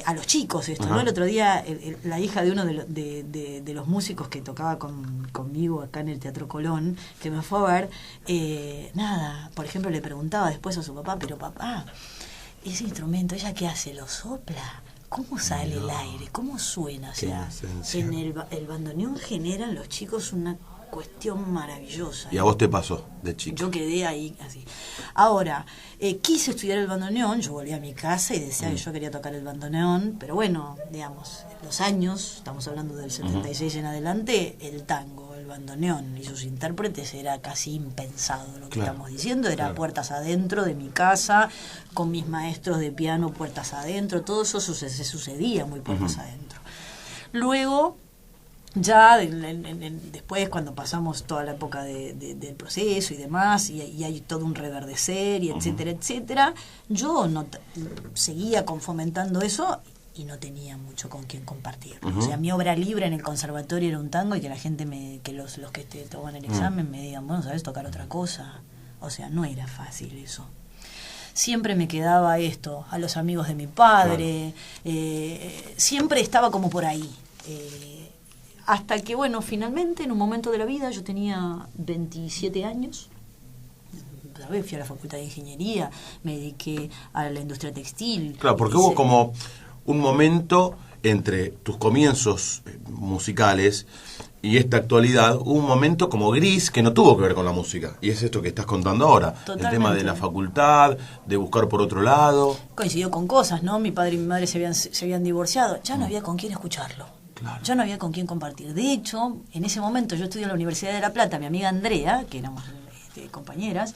a los chicos esto, ¿no? El otro día, la hija de uno de los músicos que tocaba conmigo acá en el Teatro Colón, que me fue a ver, por ejemplo, le preguntaba después a su papá, pero papá, ese instrumento, ¿ella qué hace? ¿Lo sopla? ¿Cómo sale el aire? ¿Cómo suena? O sea, en el bandoneón genera en los chicos una cuestión maravillosa. ¿Y a vos te pasó de chico? Yo quedé ahí así. Ahora, quise estudiar el bandoneón, yo volví a mi casa y decía que yo quería tocar el bandoneón, pero bueno, digamos, los años, estamos hablando del 76 en adelante, el tango, el bandoneón y sus intérpretes era casi impensado lo que estamos diciendo, era puertas adentro de mi casa, con mis maestros de piano puertas adentro, todo eso se sucedía muy puertas adentro. Luego, ya después, cuando pasamos toda la época del proceso y demás, y hay todo un reverdecer y etcétera, etcétera, yo seguía fomentando eso y no tenía mucho con quién compartirlo. O sea, mi obra libre en el conservatorio era un tango y que la gente, que los que te toman el examen me digan, bueno, ¿sabes tocar otra cosa? O sea, no era fácil eso. Siempre me quedaba esto, a los amigos de mi padre, siempre estaba como por ahí. Hasta que, bueno, finalmente, en un momento de la vida, yo tenía 27 años, ¿sabes? Fui a la Facultad de Ingeniería, me dediqué a la industria textil. Claro, porque hubo como un momento entre tus comienzos musicales y esta actualidad, hubo un momento como gris que no tuvo que ver con la música. Y es esto que estás contando ahora. Totalmente. El tema de la facultad, de buscar por otro lado. Coincidió con cosas, ¿no? Mi padre y mi madre se habían divorciado. Ya no había con quién escucharlo. Claro. Ya no había con quién compartir. De hecho, en ese momento yo estudié en la Universidad de La Plata, mi amiga Andrea, que éramos compañeras,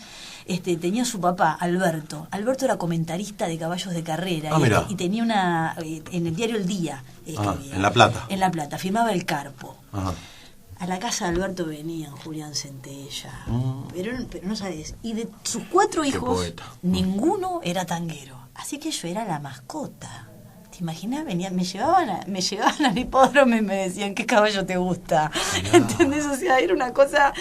tenía su papá, Alberto. Alberto era comentarista de caballos de carrera y tenía en el diario El Día. En La Plata. En La Plata, firmaba El Carpo. Ajá. A la casa de Alberto venían Julián Centella, pero no sabes. Y de sus 4 hijos, ninguno era tanguero. Así que yo era la mascota. ¿Te imaginas? Me llevaban al hipódromo y me decían, ¿qué caballo te gusta? ¿Entendés? O sea, era una cosa...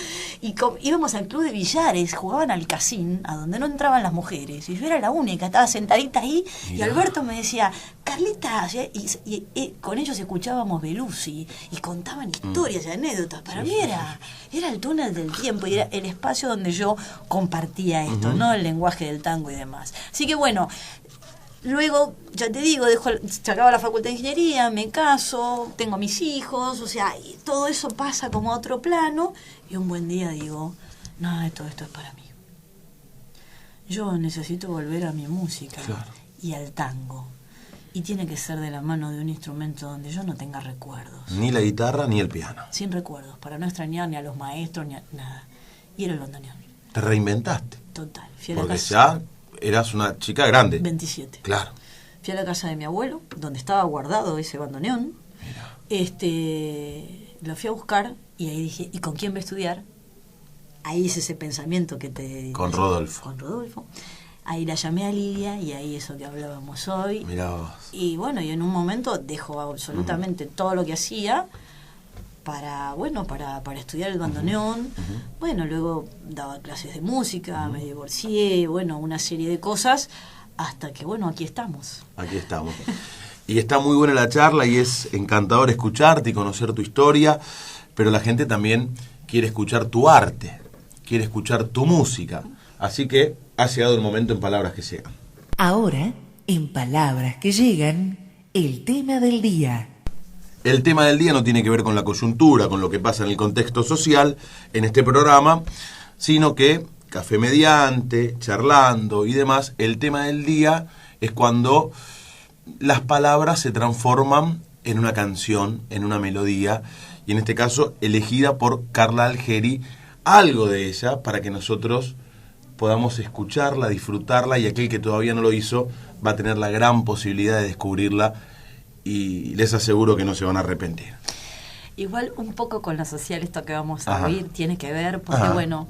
Y íbamos al club de billares, jugaban al casín, a donde no entraban las mujeres. Y yo era la única, estaba sentadita ahí. Mirá. Y Alberto me decía, Carlita, y con ellos escuchábamos Belusi y contaban historias y anécdotas. Para mí era el túnel del tiempo y era el espacio donde yo compartía esto, ¿no? El lenguaje del tango y demás. Así que bueno... Luego, ya te digo, se acaba la Facultad de Ingeniería, me caso, tengo mis hijos, o sea, y todo eso pasa como a otro plano, y un buen día digo, no, todo esto es para mí. Yo necesito volver a mi música y al tango. Y tiene que ser de la mano de un instrumento donde yo no tenga recuerdos. Ni la guitarra ni el piano. Sin recuerdos, para no extrañar ni a los maestros ni a nada. Y era el bandoneón. Te reinventaste. Total. Porque ya... Eras una chica grande. 27. Claro. Fui a la casa de mi abuelo, donde estaba guardado ese bandoneón. Mira. Lo fui a buscar y ahí dije, ¿y con quién voy a estudiar? Ahí es ese pensamiento que te... Con Rodolfo. Con Rodolfo. Ahí la llamé a Lidia y ahí eso que hablábamos hoy. Mirá vos. Y bueno, y en un momento dejo absolutamente todo lo que hacía para estudiar el bandoneón. Bueno, luego daba clases de música, me divorcié, bueno, una serie de cosas, hasta que, bueno, aquí estamos. Aquí estamos. Y está muy buena la charla y es encantador escucharte y conocer tu historia, pero la gente también quiere escuchar tu arte, quiere escuchar tu música. Así que ha llegado el momento en Palabras que Llegan. Ahora, en Palabras que Llegan, el tema del día. El tema del día no tiene que ver con la coyuntura, con lo que pasa en el contexto social en este programa, sino que, café mediante, charlando y demás, el tema del día es cuando las palabras se transforman en una canción, en una melodía, y en este caso elegida por Carla Algeri, algo de ella para que nosotros podamos escucharla, disfrutarla, y aquel que todavía no lo hizo va a tener la gran posibilidad de descubrirla, y les aseguro que no se van a arrepentir. Igual un poco con lo social esto que vamos a oír tiene que ver, porque bueno,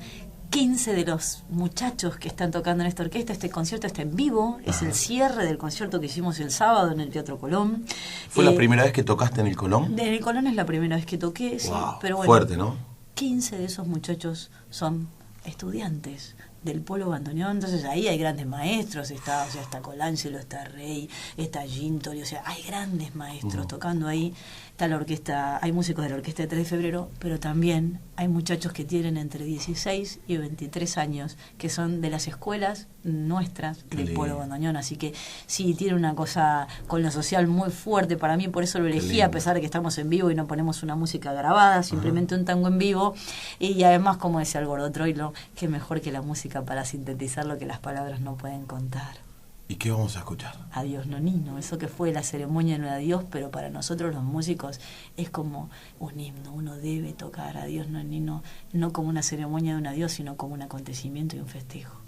15 de los muchachos que están tocando en esta orquesta, este concierto está en vivo, es el cierre del concierto que hicimos el sábado en el Teatro Colón. ¿Fue la primera vez que tocaste en el Colón? En el Colón es la primera vez que toqué, sí, pero bueno, fuerte, ¿no? 15 de esos muchachos son estudiantes del Polo Bandoneón, entonces ahí hay grandes maestros, está Colangelo, está Rey, está Gintori, o sea, hay grandes maestros tocando ahí, está la orquesta, hay músicos de la orquesta de 3 de febrero, pero también hay muchachos que tienen entre 16 y 23 años, que son de las escuelas nuestras del Polo Bandoneón, así que sí, tiene una cosa con lo social muy fuerte para mí, por eso lo elegí, a pesar de que estamos en vivo y no ponemos una música grabada, simplemente un tango en vivo, y además, como decía el Gordo Troilo, que mejor que la música para sintetizar lo que las palabras no pueden contar. ¿Y qué vamos a escuchar? Adiós Nonino, eso que fue la ceremonia de un adiós, pero para nosotros los músicos es como un himno, uno debe tocar Adiós Nonino, no como una ceremonia de un adiós, sino como un acontecimiento y un festejo.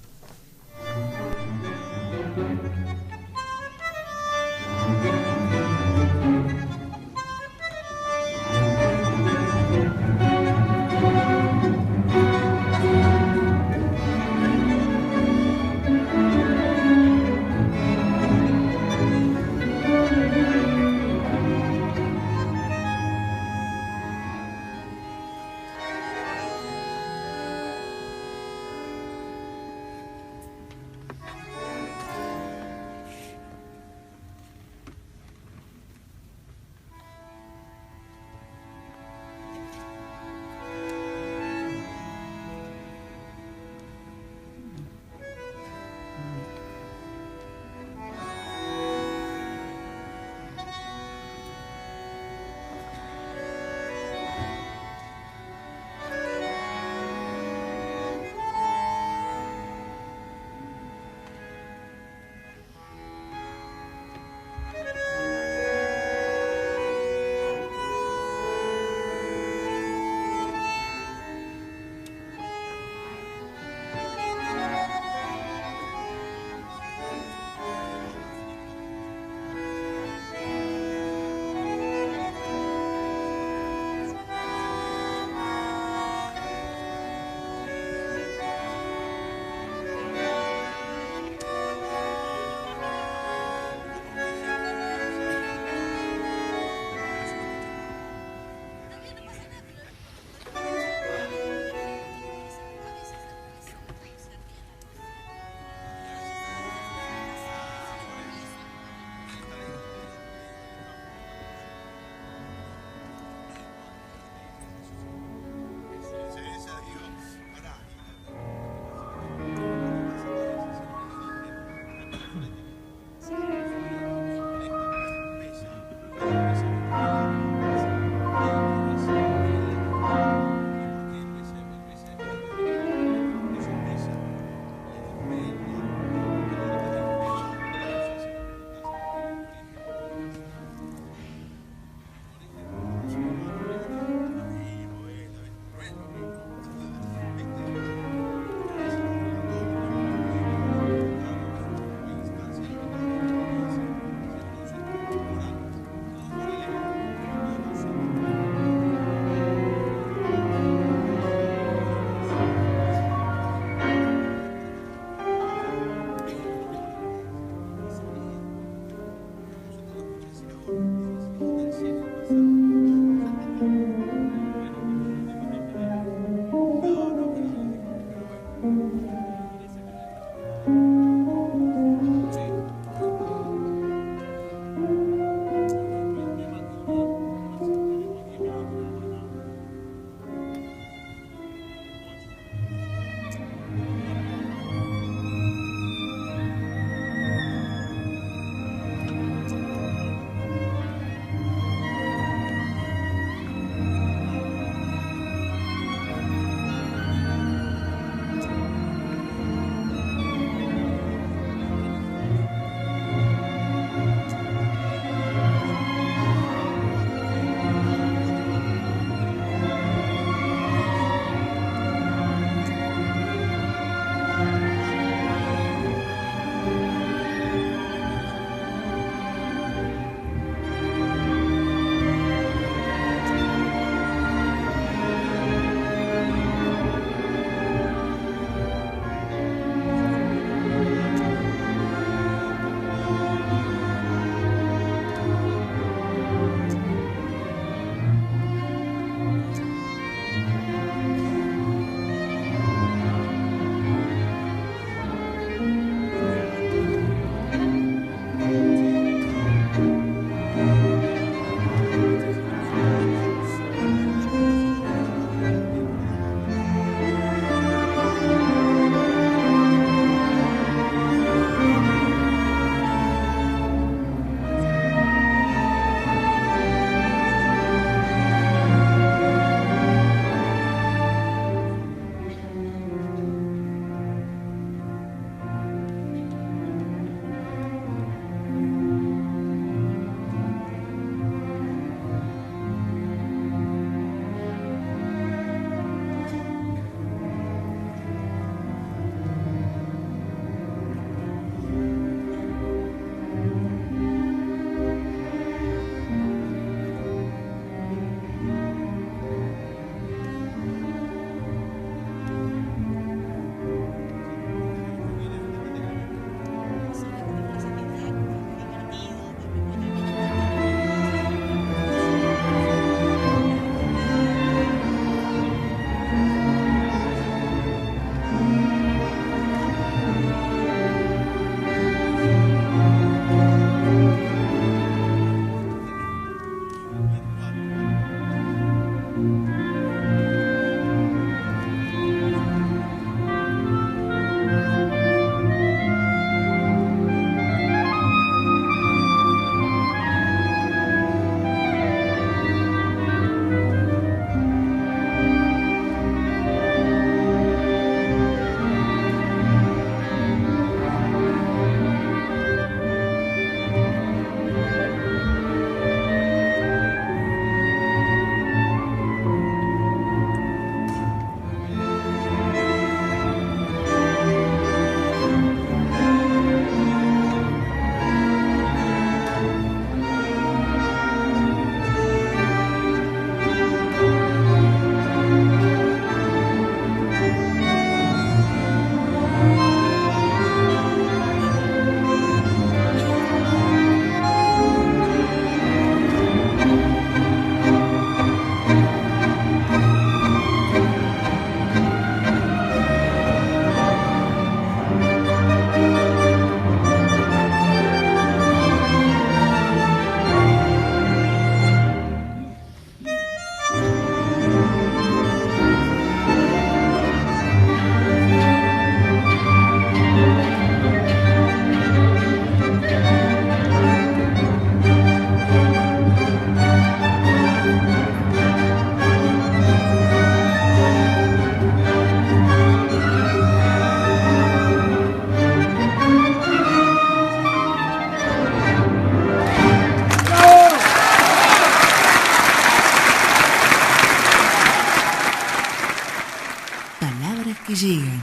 llegan.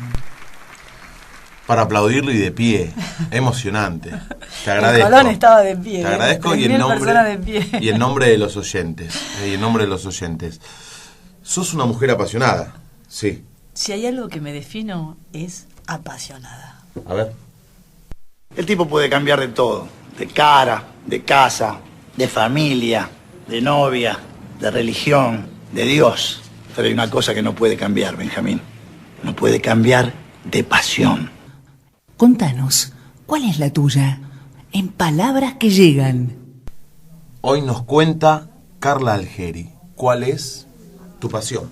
Para aplaudirlo y de pie. Emocionante. Te agradezco. El Colón estaba de pie. Te agradezco y 3.000 personas de pie. el nombre de los oyentes. Y el nombre de los oyentes. Sos una mujer apasionada. Sí. Si hay algo que me defino es apasionada. A ver. El tipo puede cambiar de todo. De cara, de casa, de familia, de novia, de religión, de Dios. Pero hay una cosa que no puede cambiar, Benjamín. No puede cambiar de pasión. Contanos, ¿cuál es la tuya? En palabras que llegan. Hoy nos cuenta Carla Algeri. ¿Cuál es tu pasión?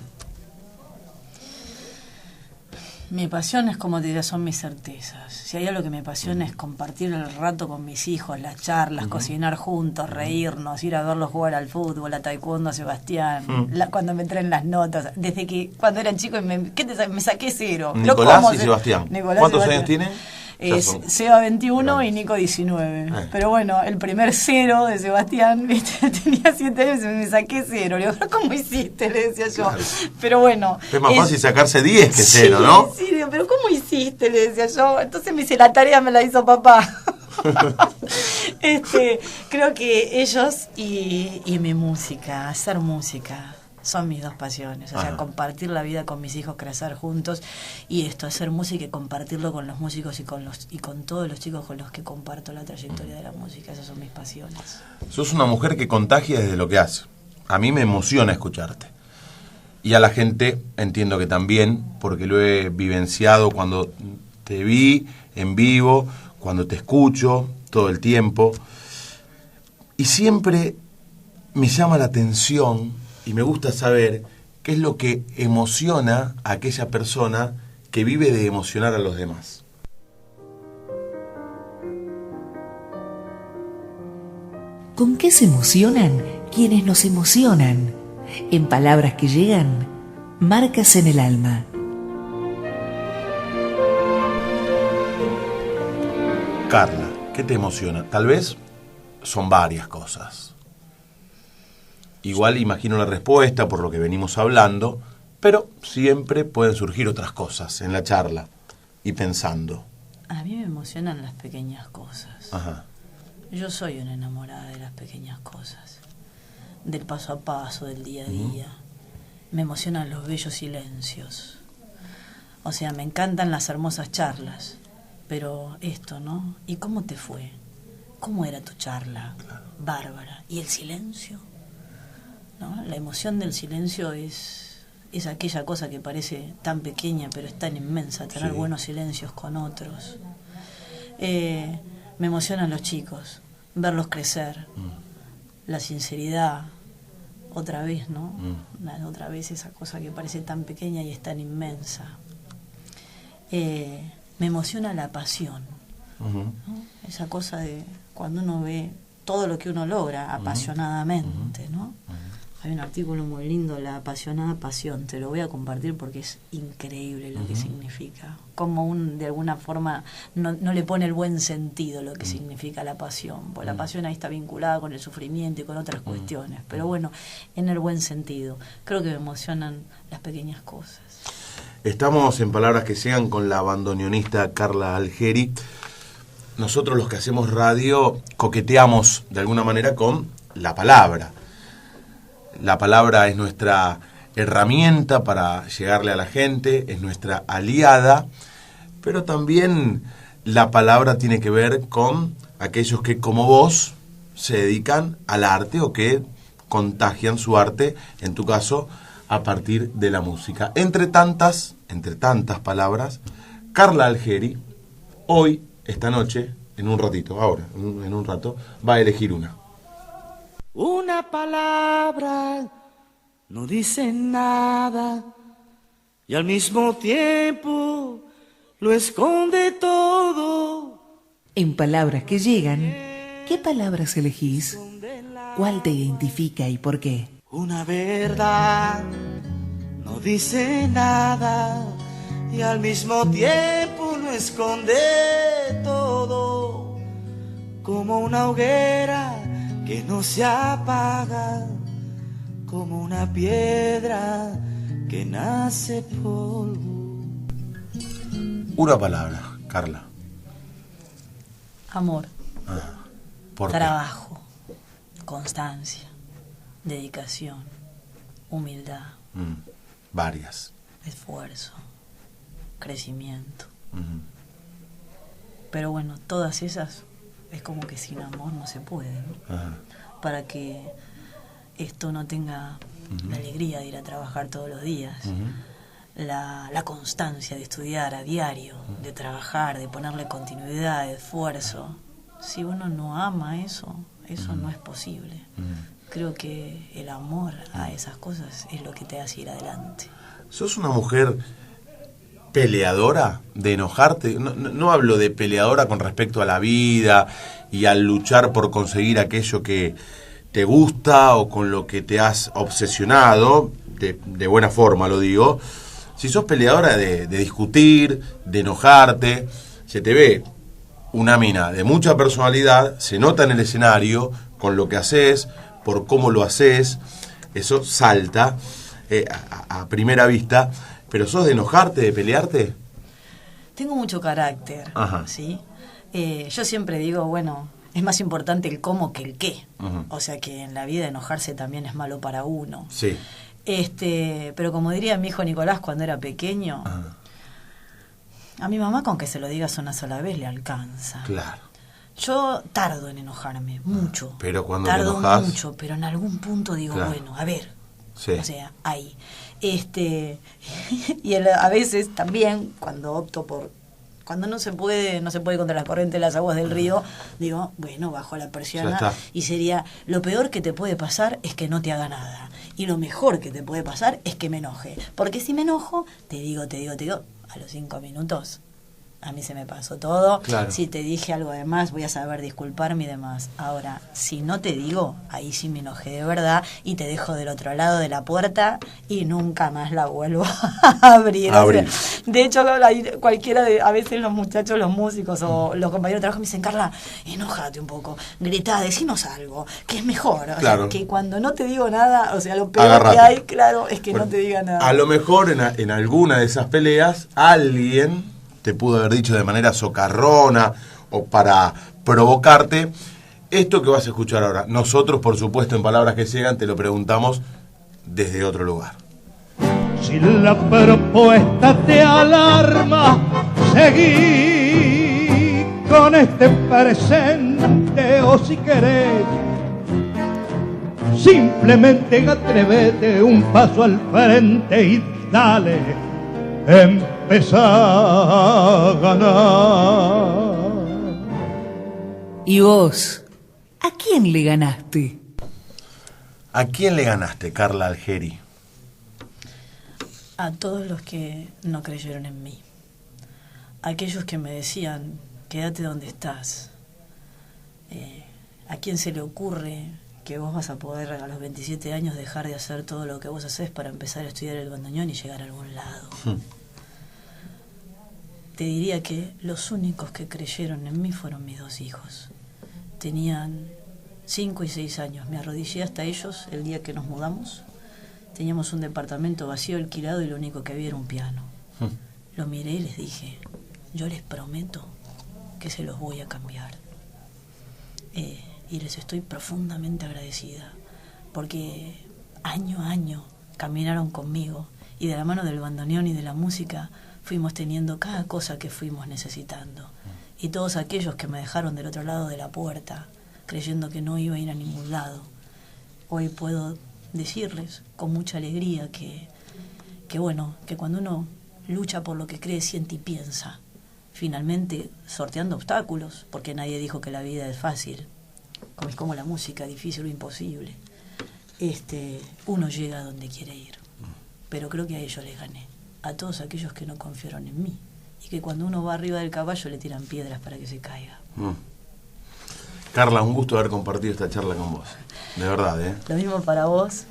Mi pasión es, como te diría, son mis certezas. Si hay algo que me apasiona es compartir el rato con mis hijos, las charlas, cocinar juntos, reírnos, ir a verlos jugar al fútbol, a taekwondo, a Sebastián, cuando me traen las notas. Desde que cuando eran chicos me saqué 0. Nicolás y Sebastián. ¿Cuántos años tienen? Seba 21 y Nico 19. Pero bueno, el primer 0 de Sebastián, ¿viste? Tenía 7 años y me saqué 0. Le digo, ¿cómo hiciste? Le decía yo. Claro. Pero bueno. Es más fácil sacarse 10 que 0, ¿no? Sí, digo, pero ¿cómo hiciste? Le decía yo. Entonces me dice, la tarea me la hizo papá. Creo que ellos y mi música, hacer música, son mis dos pasiones. O sea, compartir la vida con mis hijos, crecer juntos, y esto, hacer música y compartirlo con los músicos y con todos los chicos con los que comparto la trayectoria de la música. Esas son mis pasiones. Sos una mujer que contagia desde lo que hace. A mí me emociona escucharte. Y a la gente entiendo que también, porque lo he vivenciado cuando te vi en vivo, cuando te escucho todo el tiempo. Y siempre me llama la atención y me gusta saber qué es lo que emociona a aquella persona que vive de emocionar a los demás. ¿Con qué se emocionan quienes nos emocionan? En palabras que llegan, marcas en el alma. Carla, ¿qué te emociona? Tal vez son varias cosas. Igual imagino la respuesta por lo que venimos hablando, pero siempre pueden surgir otras cosas en la charla y pensando. A mí me emocionan las pequeñas cosas. Ajá. Yo soy una enamorada de las pequeñas cosas, del paso a paso, del día a día. Me emocionan los bellos silencios. O sea, me encantan las hermosas charlas, pero esto, ¿no? ¿Y cómo te fue? ¿Cómo era tu charla? Claro. Bárbara. ¿Y el silencio? ¿No? La emoción del silencio es aquella cosa que parece tan pequeña, pero es tan inmensa, tener buenos silencios con otros. Me emocionan los chicos, verlos crecer, la sinceridad, otra vez, ¿no? Otra vez esa cosa que parece tan pequeña y es tan inmensa. Me emociona la pasión, ¿no? Esa cosa de cuando uno ve todo lo que uno logra apasionadamente, ¿no? Hay un artículo muy lindo, La apasionada pasión, te lo voy a compartir porque es increíble lo que significa. Como de alguna forma no le pone el buen sentido lo que significa la pasión, porque la pasión ahí está vinculada con el sufrimiento y con otras cuestiones, pero bueno, en el buen sentido. Creo que me emocionan las pequeñas cosas. Estamos en Palabras que Llegan con la bandoneonista Carla Algeri. Nosotros los que hacemos radio coqueteamos de alguna manera con la palabra. La palabra es nuestra herramienta para llegarle a la gente, es nuestra aliada, pero también la palabra tiene que ver con aquellos que, como vos, se dedican al arte o que contagian su arte, en tu caso, a partir de la música. Entre tantas palabras, Carla Algeri, hoy, esta noche, en un ratito, ahora, en un rato, va a elegir una. Una palabra no dice nada y al mismo tiempo lo esconde todo. En palabras que llegan, ¿qué palabras elegís? ¿Cuál te identifica y por qué? Una verdad no dice nada y al mismo tiempo lo esconde todo, como una hoguera que no se apaga, como una piedra que nace polvo. Una palabra, Carla. Amor. ¿Por qué? Trabajo. Constancia. Dedicación. Humildad. Varias. Esfuerzo. Crecimiento. Pero bueno, todas esas es como que sin amor no se puede, ¿no? Para que esto no tenga la alegría de ir a trabajar todos los días, la constancia de estudiar a diario, de trabajar, de ponerle continuidad, de esfuerzo. Si uno no ama eso no es posible. Creo que el amor a esas cosas es lo que te hace ir adelante. ¿Sos una mujer peleadora de enojarte? No hablo de peleadora con respecto a la vida y al luchar por conseguir aquello que te gusta o con lo que te has obsesionado, de buena forma lo digo. Si sos peleadora de discutir, de enojarte, se te ve una mina de mucha personalidad, se nota en el escenario, con lo que haces, por cómo lo haces, eso salta a primera vista. ¿Pero sos de enojarte, de pelearte? Tengo mucho carácter, Ajá. ¿sí? Yo siempre digo, bueno, es más importante el cómo que el qué. O sea que en la vida enojarse también es malo para uno. Sí. Pero como diría mi hijo Nicolás cuando era pequeño, a mi mamá con que se lo digas una sola vez le alcanza. Claro. Yo tardo en enojarme, mucho. Pero cuando tardo te enojas, mucho, pero en algún punto digo, claro. bueno, a ver. Sí. O sea, ahí. Y a veces también cuando opto por, cuando no se puede contra la corriente de las aguas del río, digo, bueno, bajo la persiana, y sería, lo peor que te puede pasar es que no te haga nada, y lo mejor que te puede pasar es que me enoje, porque si me enojo, te digo, a los 5 minutos a mí se me pasó todo. Claro. Si te dije algo de más, voy a saber disculparme y demás. Ahora, si no te digo, ahí sí me enojé de verdad y te dejo del otro lado de la puerta y nunca más la vuelvo a abrir. O sea, de hecho, a veces los muchachos, los músicos o los compañeros de trabajo me dicen, Carla, enójate un poco, gritá, decinos algo, que es mejor. O claro. sea, que cuando no te digo nada, o sea, lo peor Agarrate. que hay, claro, es que bueno, no te diga nada. A lo mejor en alguna de esas peleas, alguien te pudo haber dicho de manera socarrona o para provocarte esto que vas a escuchar ahora. Nosotros, por supuesto, en Palabras que Llegan, te lo preguntamos desde otro lugar. Si la propuesta te alarma, seguí con este presente, o si querés, simplemente atrévete un paso al frente y dale. Empezá a ganar. ¿Y vos? ¿A quién le ganaste? ¿A quién le ganaste, Carla Algeri? A todos los que no creyeron en mí. Aquellos que me decían, quédate donde estás. ¿A quién se le ocurre que vos vas a poder a los 27 años dejar de hacer todo lo que vos hacés para empezar a estudiar el bandoneón y llegar a algún lado? Te diría que los únicos que creyeron en mí fueron mis 2 hijos. Tenían 5 y 6 años. Me arrodillé hasta ellos el día que nos mudamos. Teníamos un departamento vacío, alquilado, y lo único que había era un piano. Lo miré y les dije, yo les prometo que se los voy a cambiar. Y les estoy profundamente agradecida, porque año a año caminaron conmigo y de la mano del bandoneón y de la música fuimos teniendo cada cosa que fuimos necesitando. Y todos aquellos que me dejaron del otro lado de la puerta, creyendo que no iba a ir a ningún lado, hoy puedo decirles con mucha alegría que bueno, que cuando uno lucha por lo que cree, siente y piensa, finalmente sorteando obstáculos, porque nadie dijo que la vida es fácil, es como la música, difícil o imposible, uno llega a donde quiere ir. Pero creo que a ellos les gané, a todos aquellos que no confiaron en mí, y que cuando uno va arriba del caballo le tiran piedras para que se caiga. Carla, un gusto haber compartido esta charla con vos, de verdad, ¿eh? Lo mismo para vos,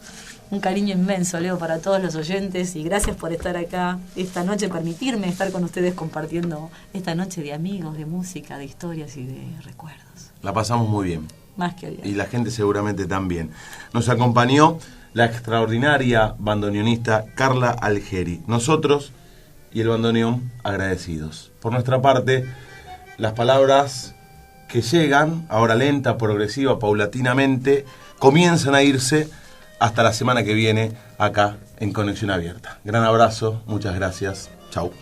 un cariño inmenso, Leo, para todos los oyentes, y gracias por estar acá esta noche, permitirme estar con ustedes compartiendo esta noche de amigos, de música, de historias y de recuerdos. La pasamos muy bien. Más que bien. Y la gente seguramente también. Nos acompañó la extraordinaria bandoneonista Carla Algeri. Nosotros y el bandoneón agradecidos. Por nuestra parte, las palabras que llegan, ahora lenta, progresiva, paulatinamente, comienzan a irse hasta la semana que viene acá en Conexión Abierta. Gran abrazo, muchas gracias, chau.